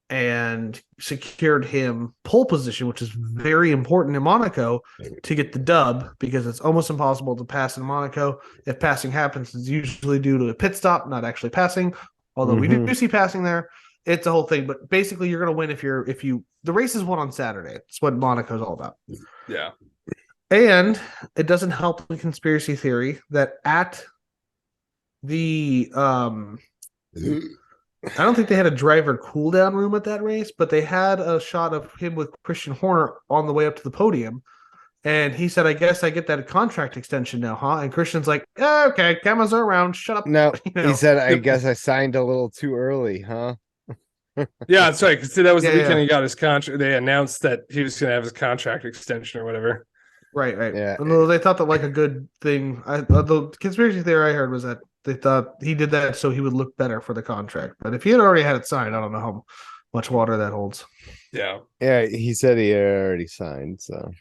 and secured him pole position, which is very important in Monaco to get the dub because it's almost impossible to pass in Monaco. If passing happens, it's usually due to a pit stop, not actually passing. Although we do see passing there, it's a whole thing. But basically, you're going to win if you the race is won on Saturday. It's what Monaco's all about. Yeah. And it doesn't help the conspiracy theory that at the I don't think they had a driver cool down room at that race, but they had a shot of him with Christian Horner on the way up to the podium. And he said, I guess I get that contract extension now, huh? And Christian's like, okay, cameras are around. Shut up. No, You know? he said, I guess I signed a little too early, huh? Yeah, that's right. Because that was the Yeah, weekend yeah. he got his contract. They announced that he was going to have his contract extension or whatever. Right. Yeah. And they thought that like a good thing. The conspiracy theory I heard was that they thought he did that so he would look better for the contract. But if he had already had it signed, I don't know how much water that holds. Yeah. Yeah, he said he had already signed, so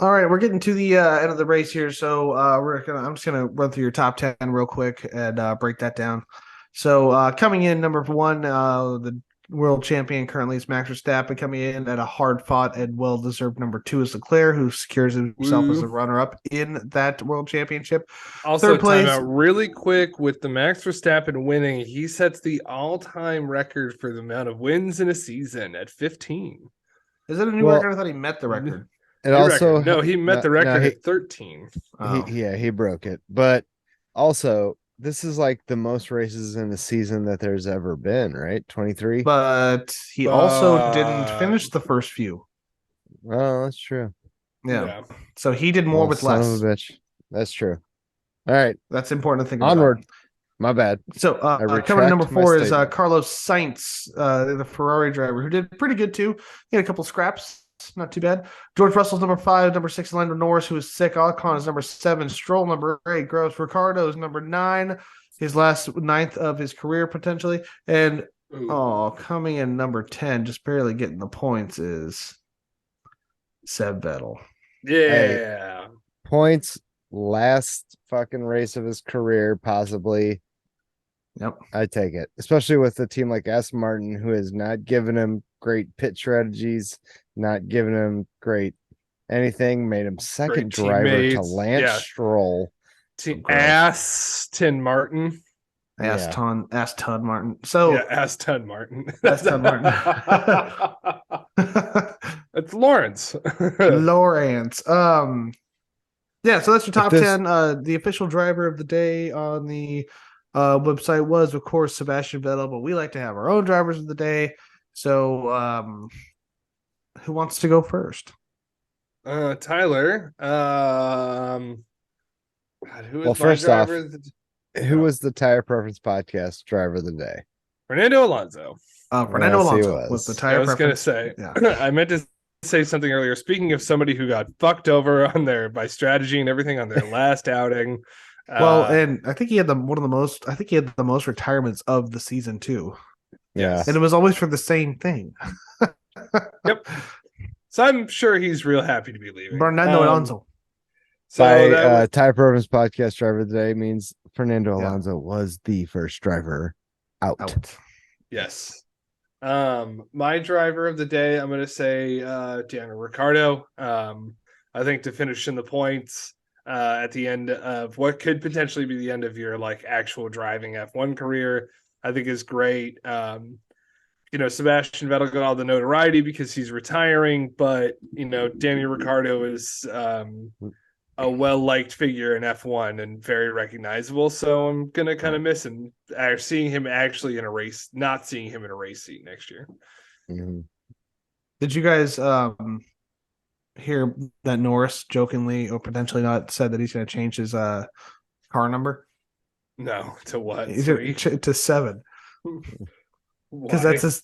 All right, we're getting to the end of the race here, so I'm just gonna run through your top 10 real quick and break that down. So coming in number one, the world champion currently is Max Verstappen. Coming in at a hard fought and well deserved number two is Leclerc, who secures himself as the runner up in that world championship. Also, Third place- time out really quick with the Max Verstappen winning. He sets the all-time record for the amount of wins in a season at 15. Is that a new Well- record? I thought he met the record. it New also record. No, he met the record at 13. Oh. he broke it. But also, this is like the most races in a season that there's ever been, right? 23. But he also didn't finish the first few. Oh, that's true. Yeah. So he did more Well, with son less. of a bitch. That's true. All right, That's important to think about. onward. My bad. So I coming in number retract my 4 is statement. Carlos Sainz, the Ferrari driver, who did pretty good too. He had a couple scraps, not too bad. George Russell's number 5, number 6, Lando Norris, who is sick. Ocon is number 7, Stroll number 8, Gross. Ricardo is number 9, his last ninth of his career potentially. And coming in number 10, just barely getting the points, is Seb Vettel. Yeah. Points, last fucking race of his career, possibly. Yep. I take it, especially with a team like Aston Martin, who has not given him great pit strategies, not given him great anything, made him second Great driver to teammates. Lance Yeah. Stroll. Aston Martin. Aston Martin. So yeah, Aston Martin. Aston Martin. It's Lawrence. Lawrence. Yeah, so that's your top this- 10. The official driver of the day on the website was, of course, Sebastian Vettel, but we like to have our own drivers of the day. So who wants to go first? Tyler. Who is Well, my first off, driver? Who was the Tire Preference Podcast driver of the day? Fernando Alonso. Fernando Yes, he Alonso was. the tire I was going to preference. say, Yeah. I meant to say something earlier. Speaking of somebody who got fucked over on by strategy and everything on their last outing. Well, and I think he had the most retirements of the season too. Yeah. And it was always for the same thing. Yep. So I'm sure he's real happy to be leaving. Fernando Alonso. So By Tire Preference Podcast driver of the day means Fernando Alonso was the first driver out. Yes. My driver of the day, I'm going to say Daniel Ricciardo. I think to finish in the points at the end of what could potentially be the end of your like actual driving F1 career, I think is great. Sebastian Vettel got all the notoriety because he's retiring, but Daniel Ricciardo is a well-liked figure in F1 and very recognizable. So I'm gonna kind of miss him. Seeing him actually in a race, not seeing him in a race seat next year. Mm-hmm. Did you guys hear that Norris jokingly or potentially not said that he's going to change his car number? No, to what? To 7. Because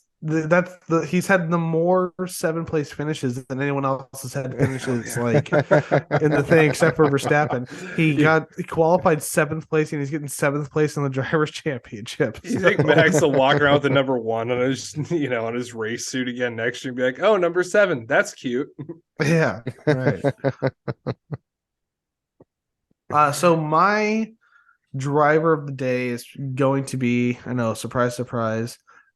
he's had the more 7th place finishes than anyone else has had finishes like in the thing except for Verstappen. He qualified 7th place and he's getting 7th place in the drivers' championship. You think Max will walk around with the number 1 on his on his race suit again next year and be like, oh, number 7, that's cute. Yeah, right. So my driver of the day is going to be, I know, surprise,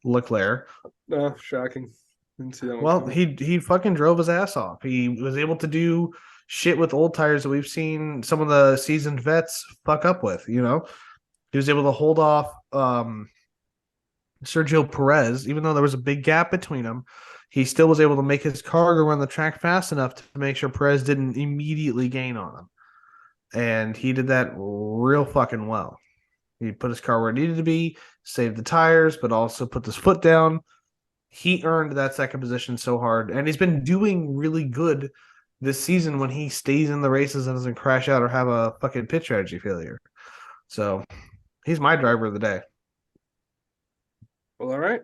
Leclerc. No, shocking. Didn't see that well, he fucking drove his ass off. He was able to do shit with old tires that we've seen some of the seasoned vets fuck up with. He was able to hold off Sergio Perez, even though there was a big gap between them. He still was able to make his car go around the track fast enough to make sure Perez didn't immediately gain on him. And he did that real fucking well. He put his car where it needed to be, saved the tires, but also put his foot down. He earned that second position so hard. And he's been doing really good this season when he stays in the races and doesn't crash out or have a fucking pit strategy failure. So he's my driver of the day. Well, all right.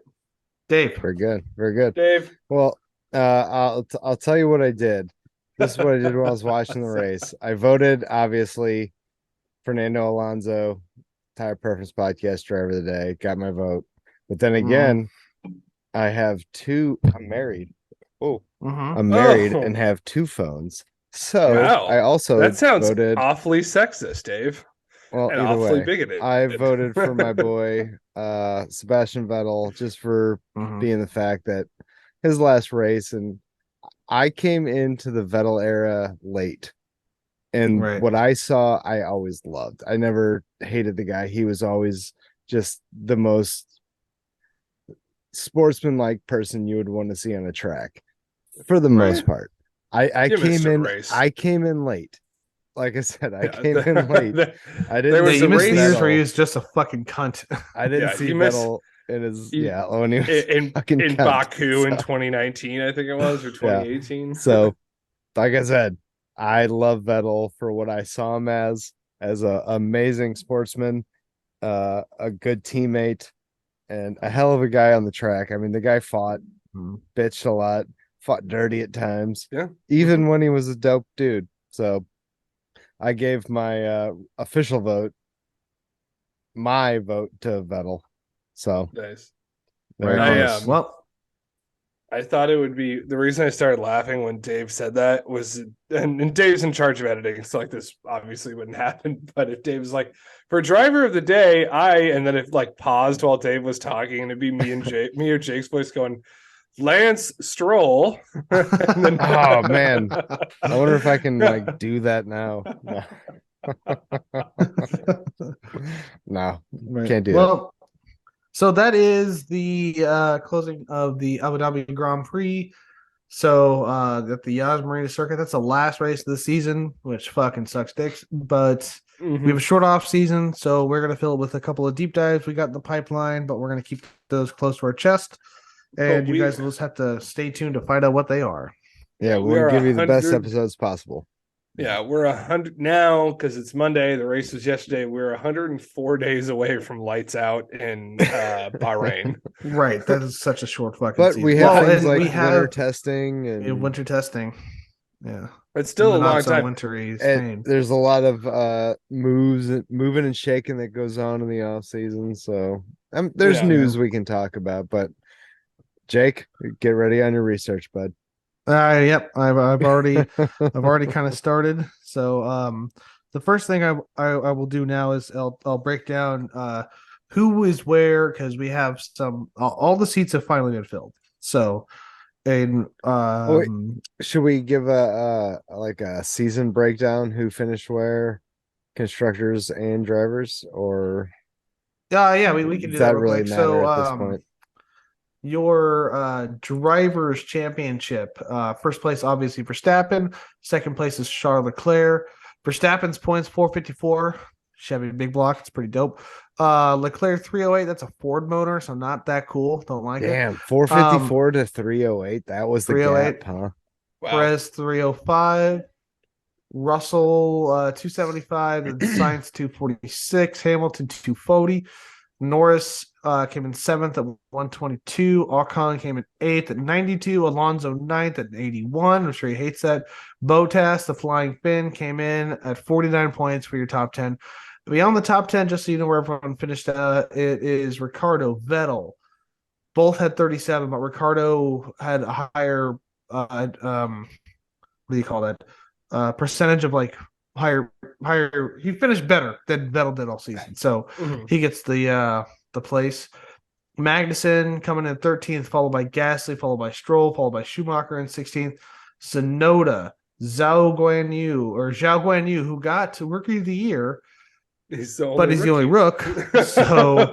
Dave. Very good. Dave. Well, I'll tell you what I did. This is what I did when I was watching the race. I voted, obviously, Fernando Alonso, Tire Preference Podcast driver of the day. Got my vote. But then again, I have I'm married. I'm married and have 2 phones. So I also that sounds voted awfully sexist, Dave. Well, and either awfully way, bigoted. I voted for my boy Sebastian Vettel just for being the fact that his last race, and I came into the Vettel era late. And what I saw, I always loved. I never hated the guy. He was always just the most sportsman-like person you would want to see on a track for the most part. I came in late. Like I said, I came in late. I didn't. You missed the years where he was just a fucking cunt. I didn't see Vettel in his when he was in cunt, Baku in 2019, I think it was, or 2018. So, like I said, I love Vettel for what I saw him as an amazing sportsman, a good teammate, and a hell of a guy on the track. I mean, the guy fought, bitched a lot, fought dirty at times, Yeah. even when he was a dope dude. So I gave my official vote, my vote to Vettel. So Nice. there Right it on. is. Well, I thought it would be the reason I started laughing when Dave said that was, and Dave's in charge of editing, so like this obviously wouldn't happen. But if Dave was like, for driver of the day, and then it like paused while Dave was talking, and it'd be me and me or Jake's voice going, Lance Stroll. Then, oh man, I wonder if I can like do that now. No, right. can't do that. Well, so that is the closing of the Abu Dhabi Grand Prix. So at the Yas Marina Circuit, that's the last race of the season, which fucking sucks dicks. But we have a short off season, so we're gonna fill it with a couple of deep dives we got in the pipeline, but we're gonna keep those close to our chest. And you guys will just have to stay tuned to find out what they are. Yeah, we we'll are give you the best 100 episodes possible. Yeah, we're 100 now because it's Monday. The race was yesterday. We're 104 days away from lights out in Bahrain. Right, that is such a short fucking But season. we have Well, things and like we winter have testing and winter testing. Yeah, It's still a in the long not so time. wintry and Spain. there's a lot of moving and shaking that goes on in the off season. So there's Yeah. news we can talk about. But Jake, get ready on your research, bud. Yep, I've already kind of started. So the first thing I will do now is I'll break down who is where, because we have some all the seats have finally been filled. So and Wait, should we give a like a season breakdown? Who finished where, constructors and drivers, or yeah, we can do does that that real really quick. matter So at this point? your drivers championship, first place obviously Verstappen, second place is Charles Leclerc. Verstappen's points 454, Chevy big block, it's pretty dope. Leclerc 308, that's a Ford motor, so not that cool, don't like it. Damn, 454 to 308. That was the 308. gap, huh? Wow. Perez 305, Russell 275, and Sainz 246, Hamilton 240. Norris came in seventh at 122. Ocon came in eighth at 92. Alonso ninth at 81. I'm sure he hates that. Bottas, the Flying Finn, came in at 49 points for your top 10. Beyond the top 10, just so you know where everyone finished, it is Ricardo, Vettel. Both had 37, but Ricardo had a higher, what do you call that? Percentage of like higher. He finished better than Vettel did all season, so he gets the place. Magnussen coming in 13th, followed by Gasly, followed by Stroll, followed by Schumacher in 16th. Sonoda, Zhao Guan Yu, who got to Rookie of the Year, he's the only rook. So,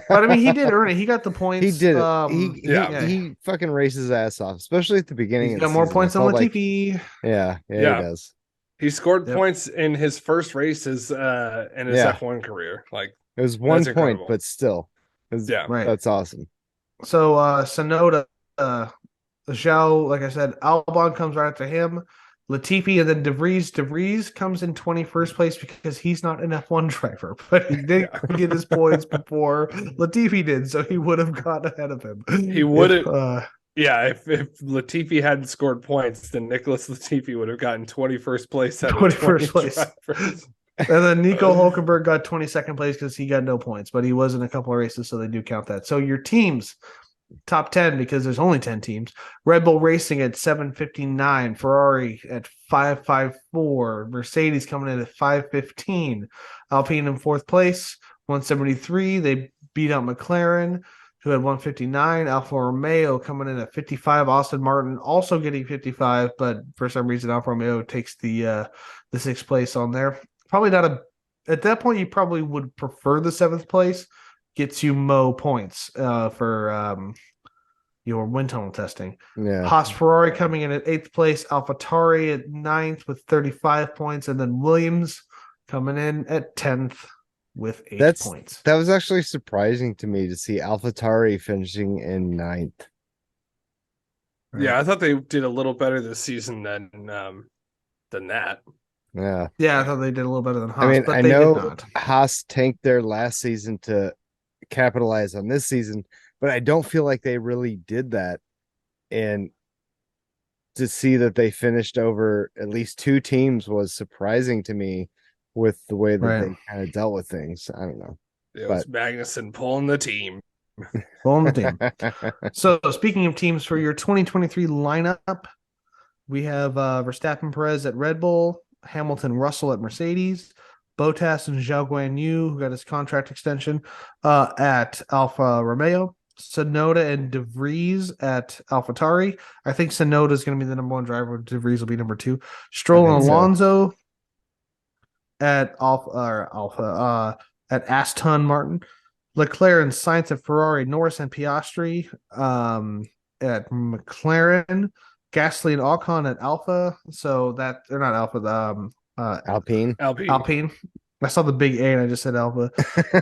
but I mean, he did earn it. He got the points. He did it. He fucking races his ass off, especially at the beginning. He's got more points than Latifi. Yeah, he does. He scored points in his first races in his F1 career. Like it was 1 point, but still, right. That's awesome. So Sonoda, Zhao, like I said, Albon comes right after him. Latifi and then De Vries. De Vries comes in 21st place because he's not an F1 driver, but he did get his points before Latifi did, so he would have got ahead of him. He would have. If Latifi hadn't scored points, then Nicholas Latifi would have gotten 21st place. 21st place. And then Nico Hulkenberg got 22nd place because he got no points, but he was in a couple of races, so they do count that. So your teams, top 10, because there's only 10 teams. Red Bull Racing at 759, Ferrari at 554, Mercedes coming in at 515, Alpine in fourth place, 173. They beat out McLaren, who had 159. Alfa Romeo coming in at 55. Aston Martin also getting 55, but for some reason Alfa Romeo takes the sixth place on there. Probably not at that point, you probably would prefer the seventh place. Gets you points for your wind tunnel testing. Yeah. Haas Ferrari coming in at 8th place, AlphaTauri at 9th with 35 points, and then Williams coming in at 10th with 8 points. That was actually surprising to me to see AlphaTauri finishing in 9th. Yeah, I thought they did a little better this season than that. Yeah. Yeah, I thought they did a little better than I Haas, mean, but I they did know not. Haas tanked their last season to capitalize on this season, but I don't feel like they really did that. And to see that they finished over at least two teams was surprising to me with the way that Right. they kind of dealt with things. I don't know. It But was Magnussen pulling the team. On the team. So speaking of teams for your 2023 lineup, we have Verstappen Perez at Red Bull, Hamilton Russell at Mercedes, Bottas and Zhou Guan Yu, who got his contract extension, at Alfa Romeo, Sonoda and De Vries at AlphaTauri. I think Sonoda is going to be the number one driver. De Vries will be number two. Stroll and think so. Alonso at Alpha at Aston Martin. Leclerc and Sainz at Ferrari, Norris and Piastri at McLaren, Gasly and Ocon at Alpha. So that they're not Alpha, Alpine. Alpine. I saw the big A and I just said Alpha.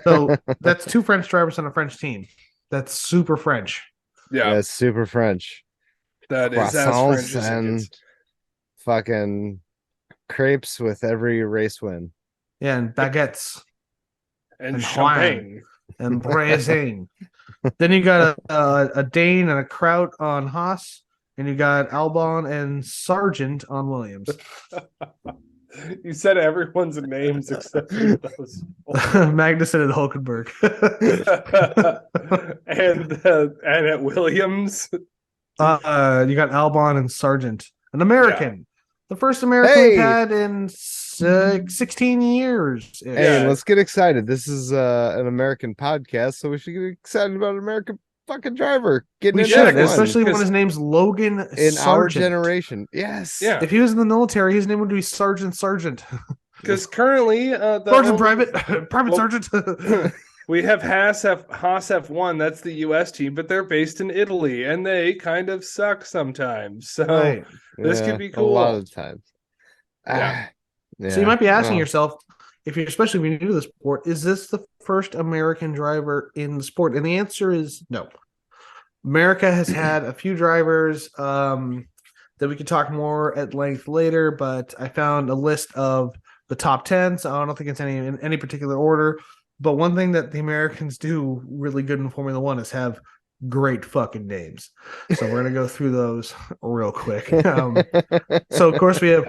So that's two French drivers on a French team. That's super French. Yeah, That's super French. that is as Croissants French as it and gets. fucking crepes with every race win. Yeah, and baguettes And and champagne. and braising. Then you got a Dane and a Kraut on Haas, and you got Albon and Sargent on Williams. You said everyone's names except for those. Magnussen and Hulkenberg. and at Williams, You got Albon and Sargent, an American, the first American Hey! we've had in 16 years. Hey, Yeah. let's get excited. This is an American podcast, so we should get excited about an American fucking driver getting We in should, F1 especially when because- his name's Logan in our Sargent. generation. Yes. Yeah. If he was in the military, his name would be Sergeant Sargent. because currently the Sergeant only- Private Well- Sergeant. we have Haas F1. That's the U.S. team, but they're based in Italy, and they kind of suck sometimes. So Right. This could be cool. A lot of times. Yeah. So you might be asking well, yourself, if you're especially if you're new to the sport, is this the first American driver in the sport? And the answer is no. America has had a few drivers that we could talk more at length later, but I found a list of the top 10, so I don't think it's in any particular order. But one thing that the Americans do really good in Formula One is have great fucking names. So we're gonna go through those real quick. So of course we have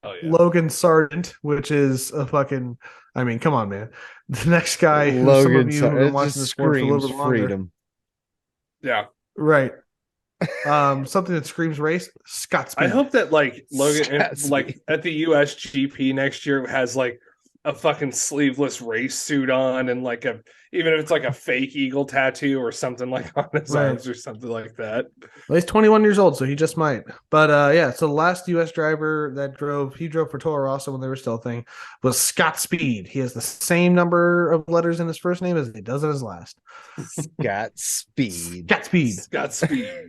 Oh, yeah. Logan Sargent, which is a fucking. I mean, come on, man. The next guy, who some of you who've been it watching just the sport for a little screams bit longer, freedom. Yeah. right? Something that screams race. Scott Speed. I hope that like Logan, Scott like at the US GP next year, has like a fucking sleeveless race suit on and like even if it's like a fake eagle tattoo or something like on his Right. arms or something like that. Well, he's 21 years old, so he just might. But yeah, so the last U.S. driver that drove for Toro Rosso when they were still a thing, was Scott Speed. He has the same number of letters in his first name as he does in his last. Got speed. Scott Speed. Got speed.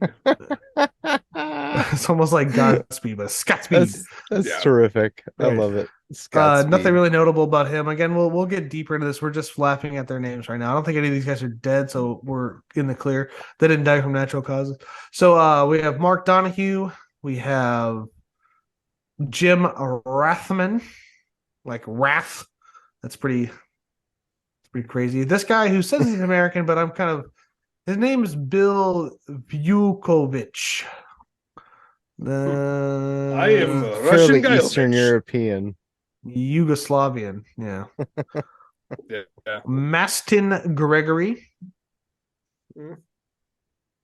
It's almost like Godspeed, but Scott Speed. That's Yeah. terrific. I Right. love it. Scott Nothing Speed. really notable about him. Again, we'll get deeper into this. We're just laughing at their names right now. I don't think any of these guys are dead, so we're in the clear. They didn't die from natural causes. So we have Mark Donahue. We have Jim Rathman, like Wrath. That's pretty crazy. This guy who says he's American, but his name is Bill Vukovic. I am a Russian Fairly guy. Eastern European. Yugoslavian, yeah. Yeah. Mastin Gregory, Mm.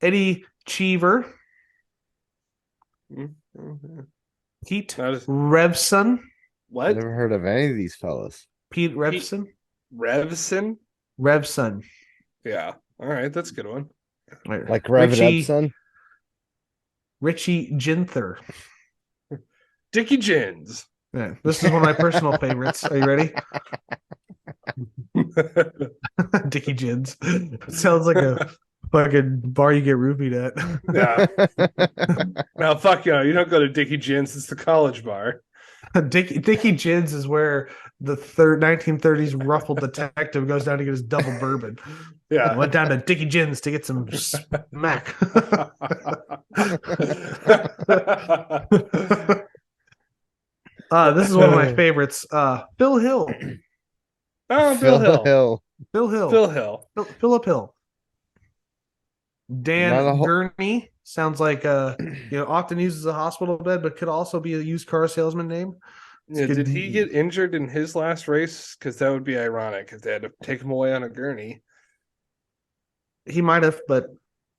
Eddie Cheever, Mhm. Pete Not as- Revson, What? Never heard of any of these fellas. Pete Revson, Revson? Revson, Yeah. All right, that's a good one. Like Rev It Up, son. Richie Ginther. Dickie Jins. Yeah, this is one of my personal favorites. Are you ready? Dickie Gins. Sounds like a fucking bar you get roofied at. Yeah. Now, fuck you. You don't go to Dickie Jins. It's the college bar. Dickie Gins is where the 1930s ruffled detective goes down to get his double bourbon. I Yeah. went down to Dickie Gins to get some smack. This is one of my favorites. Phil Hill. Oh, Bill Hill. Phil Hill. Phil Hill. Philip Hill. Not a Dan whole- Gurney sounds like often used as a hospital bed, but could also be a used car salesman name. Yeah, good. did he get injured in his last race? Because that would be ironic if they had to take him away on a gurney. He might have, but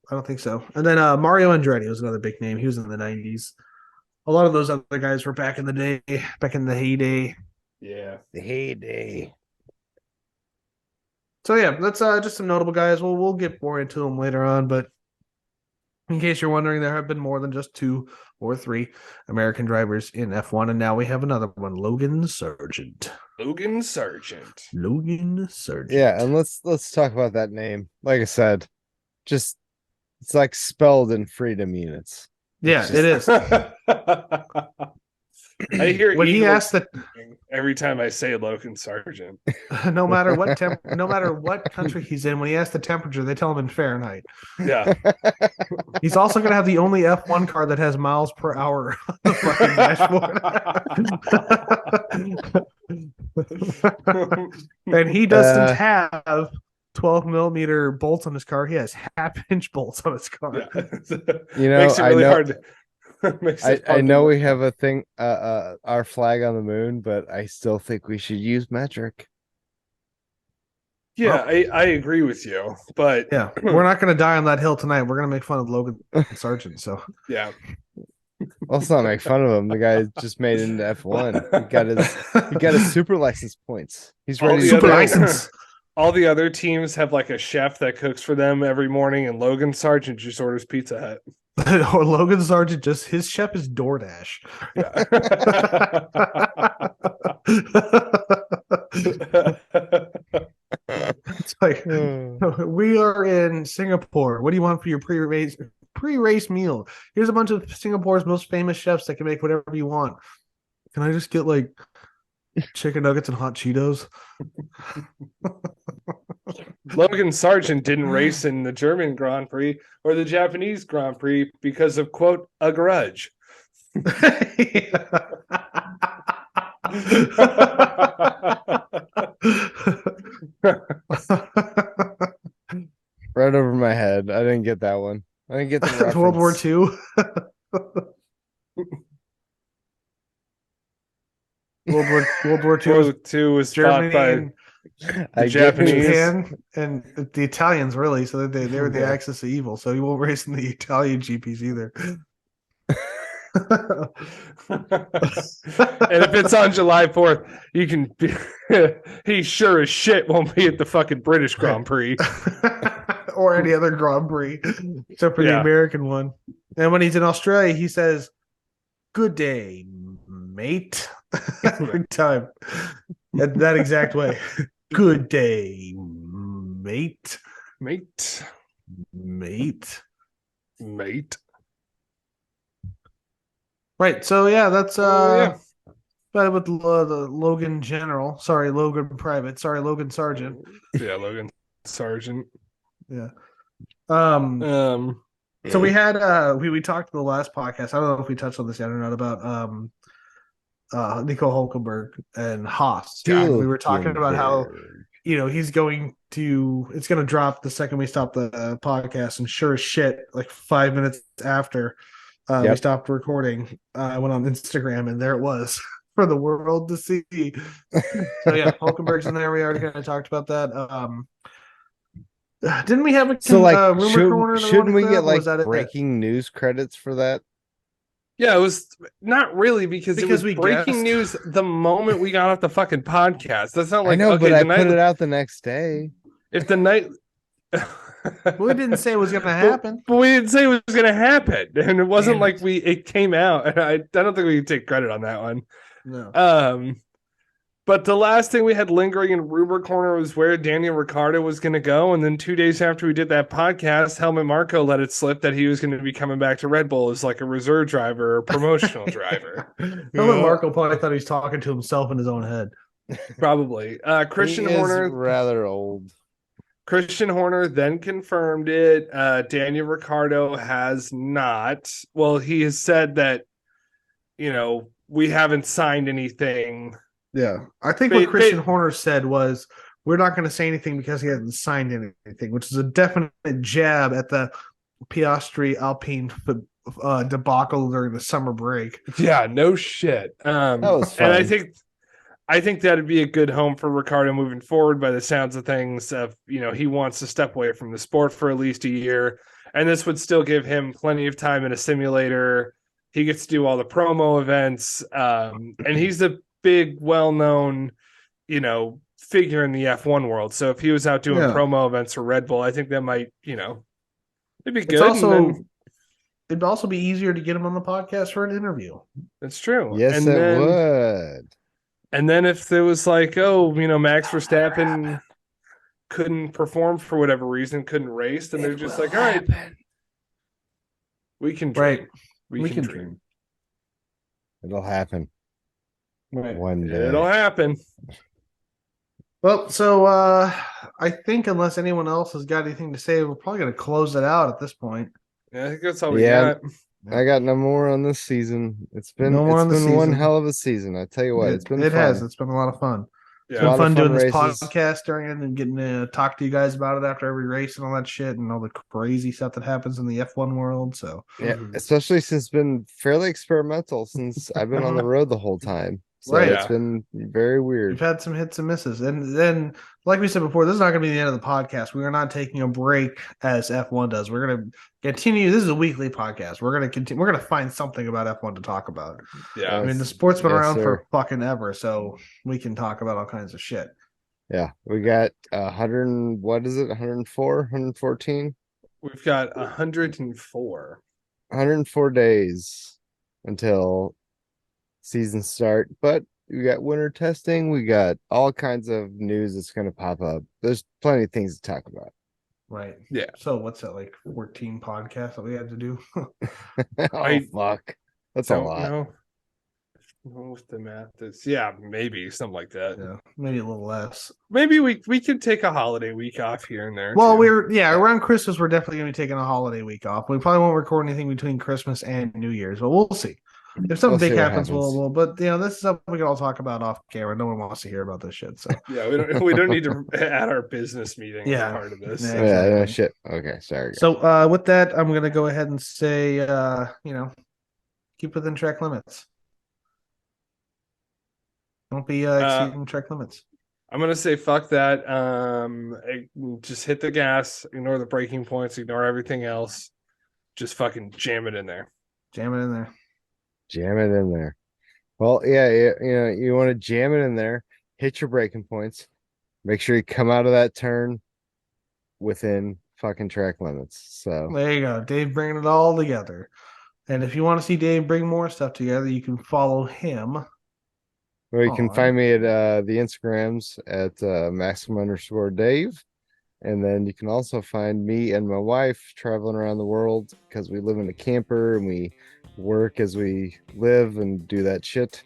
I don't think so. And then Mario Andretti was another big name. He was in the 90s. A lot of those other guys were back in the day, back in the heyday. Yeah. The heyday. So yeah, that's just some notable guys. We'll get more into them later on, but in case you're wondering, there have been more than just 2 or 3 American drivers in F1, and now we have another one, Logan Sargent. Logan Sargent. Logan Sargent. Yeah, and let's talk about that name. Like I said, just it's like spelled in freedom units. Yeah, it is. I hear when he Eagle asked that every time I say Logan Sargent. no matter what country he's in, when he asks the temperature, they tell him in Fahrenheit. Yeah. He's also going to have the only F1 car that has miles per hour on the fucking dashboard. And he doesn't have 12 millimeter bolts on his car. He has half-inch bolts on his car. Yeah. Makes it really hard. I know we have a thing, our flag on the moon, but I still think we should use metric. Yeah, I agree with you, but yeah, we're not going to die on that hill tonight. We're going to make fun of Logan Sargent. So yeah, let's not make fun of him. The guy just made it into F1. He got his super license points. He's ready. Super license. All the other teams have like a chef that cooks for them every morning, and Logan Sargent just orders Pizza Hut. Or Logan Sargent, just his chef is DoorDash. Yeah. It's like we are in Singapore. What do you want for your pre-race meal? Here's a bunch of Singapore's most famous chefs that can make whatever you want. Can I just get like chicken nuggets and hot Cheetos? Logan Sargent didn't race in the German Grand Prix or the Japanese Grand Prix because of, quote, a grudge. Right over my head. I didn't get that one. I didn't get the reference. World War II. World War II was Germany fought by I Japanese. Japan and the Italians, really. So they were the axis of evil. So he won't race in the Italian GPs either. And if it's on July 4th, you can be, he sure as shit won't be at the fucking British Grand Prix. Or any other Grand Prix, except for the American one. And when he's in Australia, he says, "Good day, mate." Every time. That exact way. Good day, mate. Mate. Right. So yeah, that's but with the Logan General. Sorry, Logan Private. Sorry, Logan Sergeant. Yeah, Logan Sargent. Yeah. So we had we talked in the last podcast. I don't know if we touched on this yet or not about Nico Hulkenberg and Haas. We were talking about how he's going to drop the second we stop the podcast, and sure as shit, like 5 minutes after we stopped recording, I went on Instagram and there it was for the world to see. So yeah, Hulkenberg's in there. We already kind of talked about that. Didn't we have a rumor corner? Shouldn't we get like breaking news credits for that? Yeah, it was not really because it was we breaking news the moment we got off the fucking podcast. That's not like I know, but I put it out the next day. If the night we didn't say it was going to happen, but we didn't say it was going to happen, and it wasn't like it came out. And I don't think we can take credit on that one. No. But the last thing we had lingering in rumor corner was where Daniel Ricciardo was going to go, and then 2 days after we did that podcast, Helmut Marko let it slip that he was going to be coming back to Red Bull as like a reserve driver or promotional driver. Helmut Marko probably thought he was talking to himself in his own head. Probably. Christian Horner is rather old. Christian Horner then confirmed it. Daniel Ricciardo has not. Well, he has said that, we haven't signed anything. Yeah, I think what Christian Horner said was, we're not going to say anything because he hasn't signed anything, which is a definite jab at the Piastri Alpine debacle during the summer break. Yeah, no shit. That was fun. And I think that'd be a good home for Ricardo moving forward. By the sounds of things, he wants to step away from the sport for at least a year, and this would still give him plenty of time in a simulator. He gets to do all the promo events, and he's a big, well-known, figure in the F1 world. So if he was out doing promo events for Red Bull, I think that might, it'd be good. It'd also be easier to get him on the podcast for an interview. That's true. Yes, it would. And then if there was like, Max Verstappen couldn't perform for whatever reason, couldn't race, then they're just like, all right, we can dream. Right. We can dream. It'll happen. Right. One day. It'll happen. Well, so I think unless anyone else has got anything to say, we're probably going to close it out at this point. Yeah, I think that's all we got. I got no more on this season. It's been one hell of a season. I tell you what, it's been fun. It's been a lot of fun. Yeah. It's been fun doing this podcast during it and getting to talk to you guys about it after every race and all that shit and all the crazy stuff that happens in the F1 world. So especially since it's been fairly experimental since I've been on the road the whole time. So it's been very weird. We've had some hits and misses. And then, like we said before, this is not going to be the end of the podcast. We are not taking a break as F1 does. We're going to continue. This is a weekly podcast. We're going to continue. We're going to find something about F1 to talk about. Yeah. I mean, the sport's been around for fucking ever, so we can talk about all kinds of shit. Yeah. We got 104, 114? We've got 104. 104 days until season start, but we got winter testing, we got all kinds of news that's going to pop up. There's plenty of things to talk about. Right. Yeah. So what's that, like 14 podcasts that we had to do? Fuck, that's a lot. Know what the math is. Yeah, maybe something like that. Yeah, maybe a little less. Maybe we could take a holiday week off here and there. Well, around Christmas we're definitely going to be taking a holiday week off. We probably won't record anything between Christmas and New Year's, but we'll see. If something big happens, we'll. But this is something we can all talk about off camera. No one wants to hear about this shit. So yeah, we don't need to add our business meeting as part of this. Yeah, shit. Okay, sorry. Guys. So with that, I'm gonna go ahead and say, keep within track limits. Don't be exceeding track limits. I'm gonna say fuck that. Just hit the gas, ignore the braking points, ignore everything else. Just fucking jam it in there. Jam it in there. Jam it in there. Well, you want to jam it in there, hit your braking points, make sure you come out of that turn within fucking track limits. So there you go. Dave bringing it all together. And if you want to see Dave bring more stuff together, you can follow him. Well, you can find me at the Instagrams at Maximum_Dave. And then you can also find me and my wife traveling around the world because we live in a camper and we work as we live and do that shit.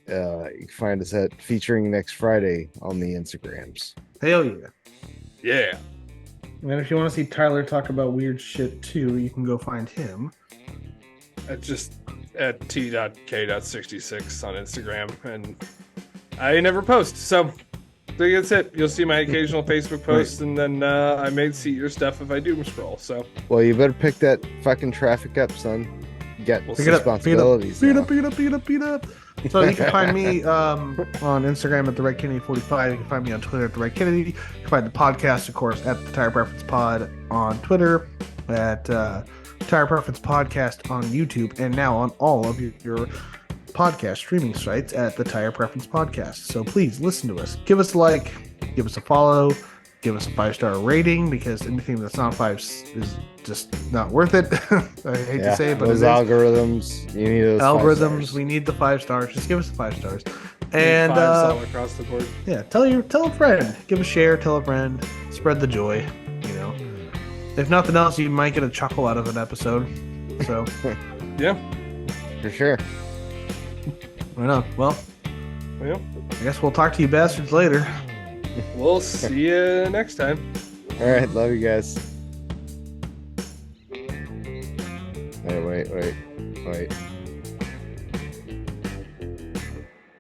You can find us at featuring next Friday on the Instagrams. Hell yeah. Yeah. And if you want to see Tyler talk about weird shit too, you can go find him. At t.k.66 on Instagram. And I never post, so that's it. You'll see my occasional Facebook posts, and then I may see your stuff if I do scroll. So, well, you better pick that fucking traffic up, son. Get responsibilities. Beat up. So you can find me on Instagram at the Red Kennedy 45. You can find me on Twitter at the Red Kennedy. You can find the podcast, of course, at the Tire Preference Pod on Twitter, at Tire Preference Podcast on YouTube, and now on all of your podcast streaming sites at the Tire Preference Podcast. So please listen to us. Give us a like, give us a follow, give us a 5-star rating, because anything that's not 5 is just not worth it. I hate to say it, but those algorithms, you need those algorithms. We need the 5 stars. Just give us the 5 stars. And 5 all across the board. Yeah, tell a friend, give a share, tell a friend, spread the joy. If nothing else, you might get a chuckle out of an episode. So yeah, for sure. Right on. Well, I guess we'll talk to you bastards later. We'll see you next time. All right, love you guys. Wait.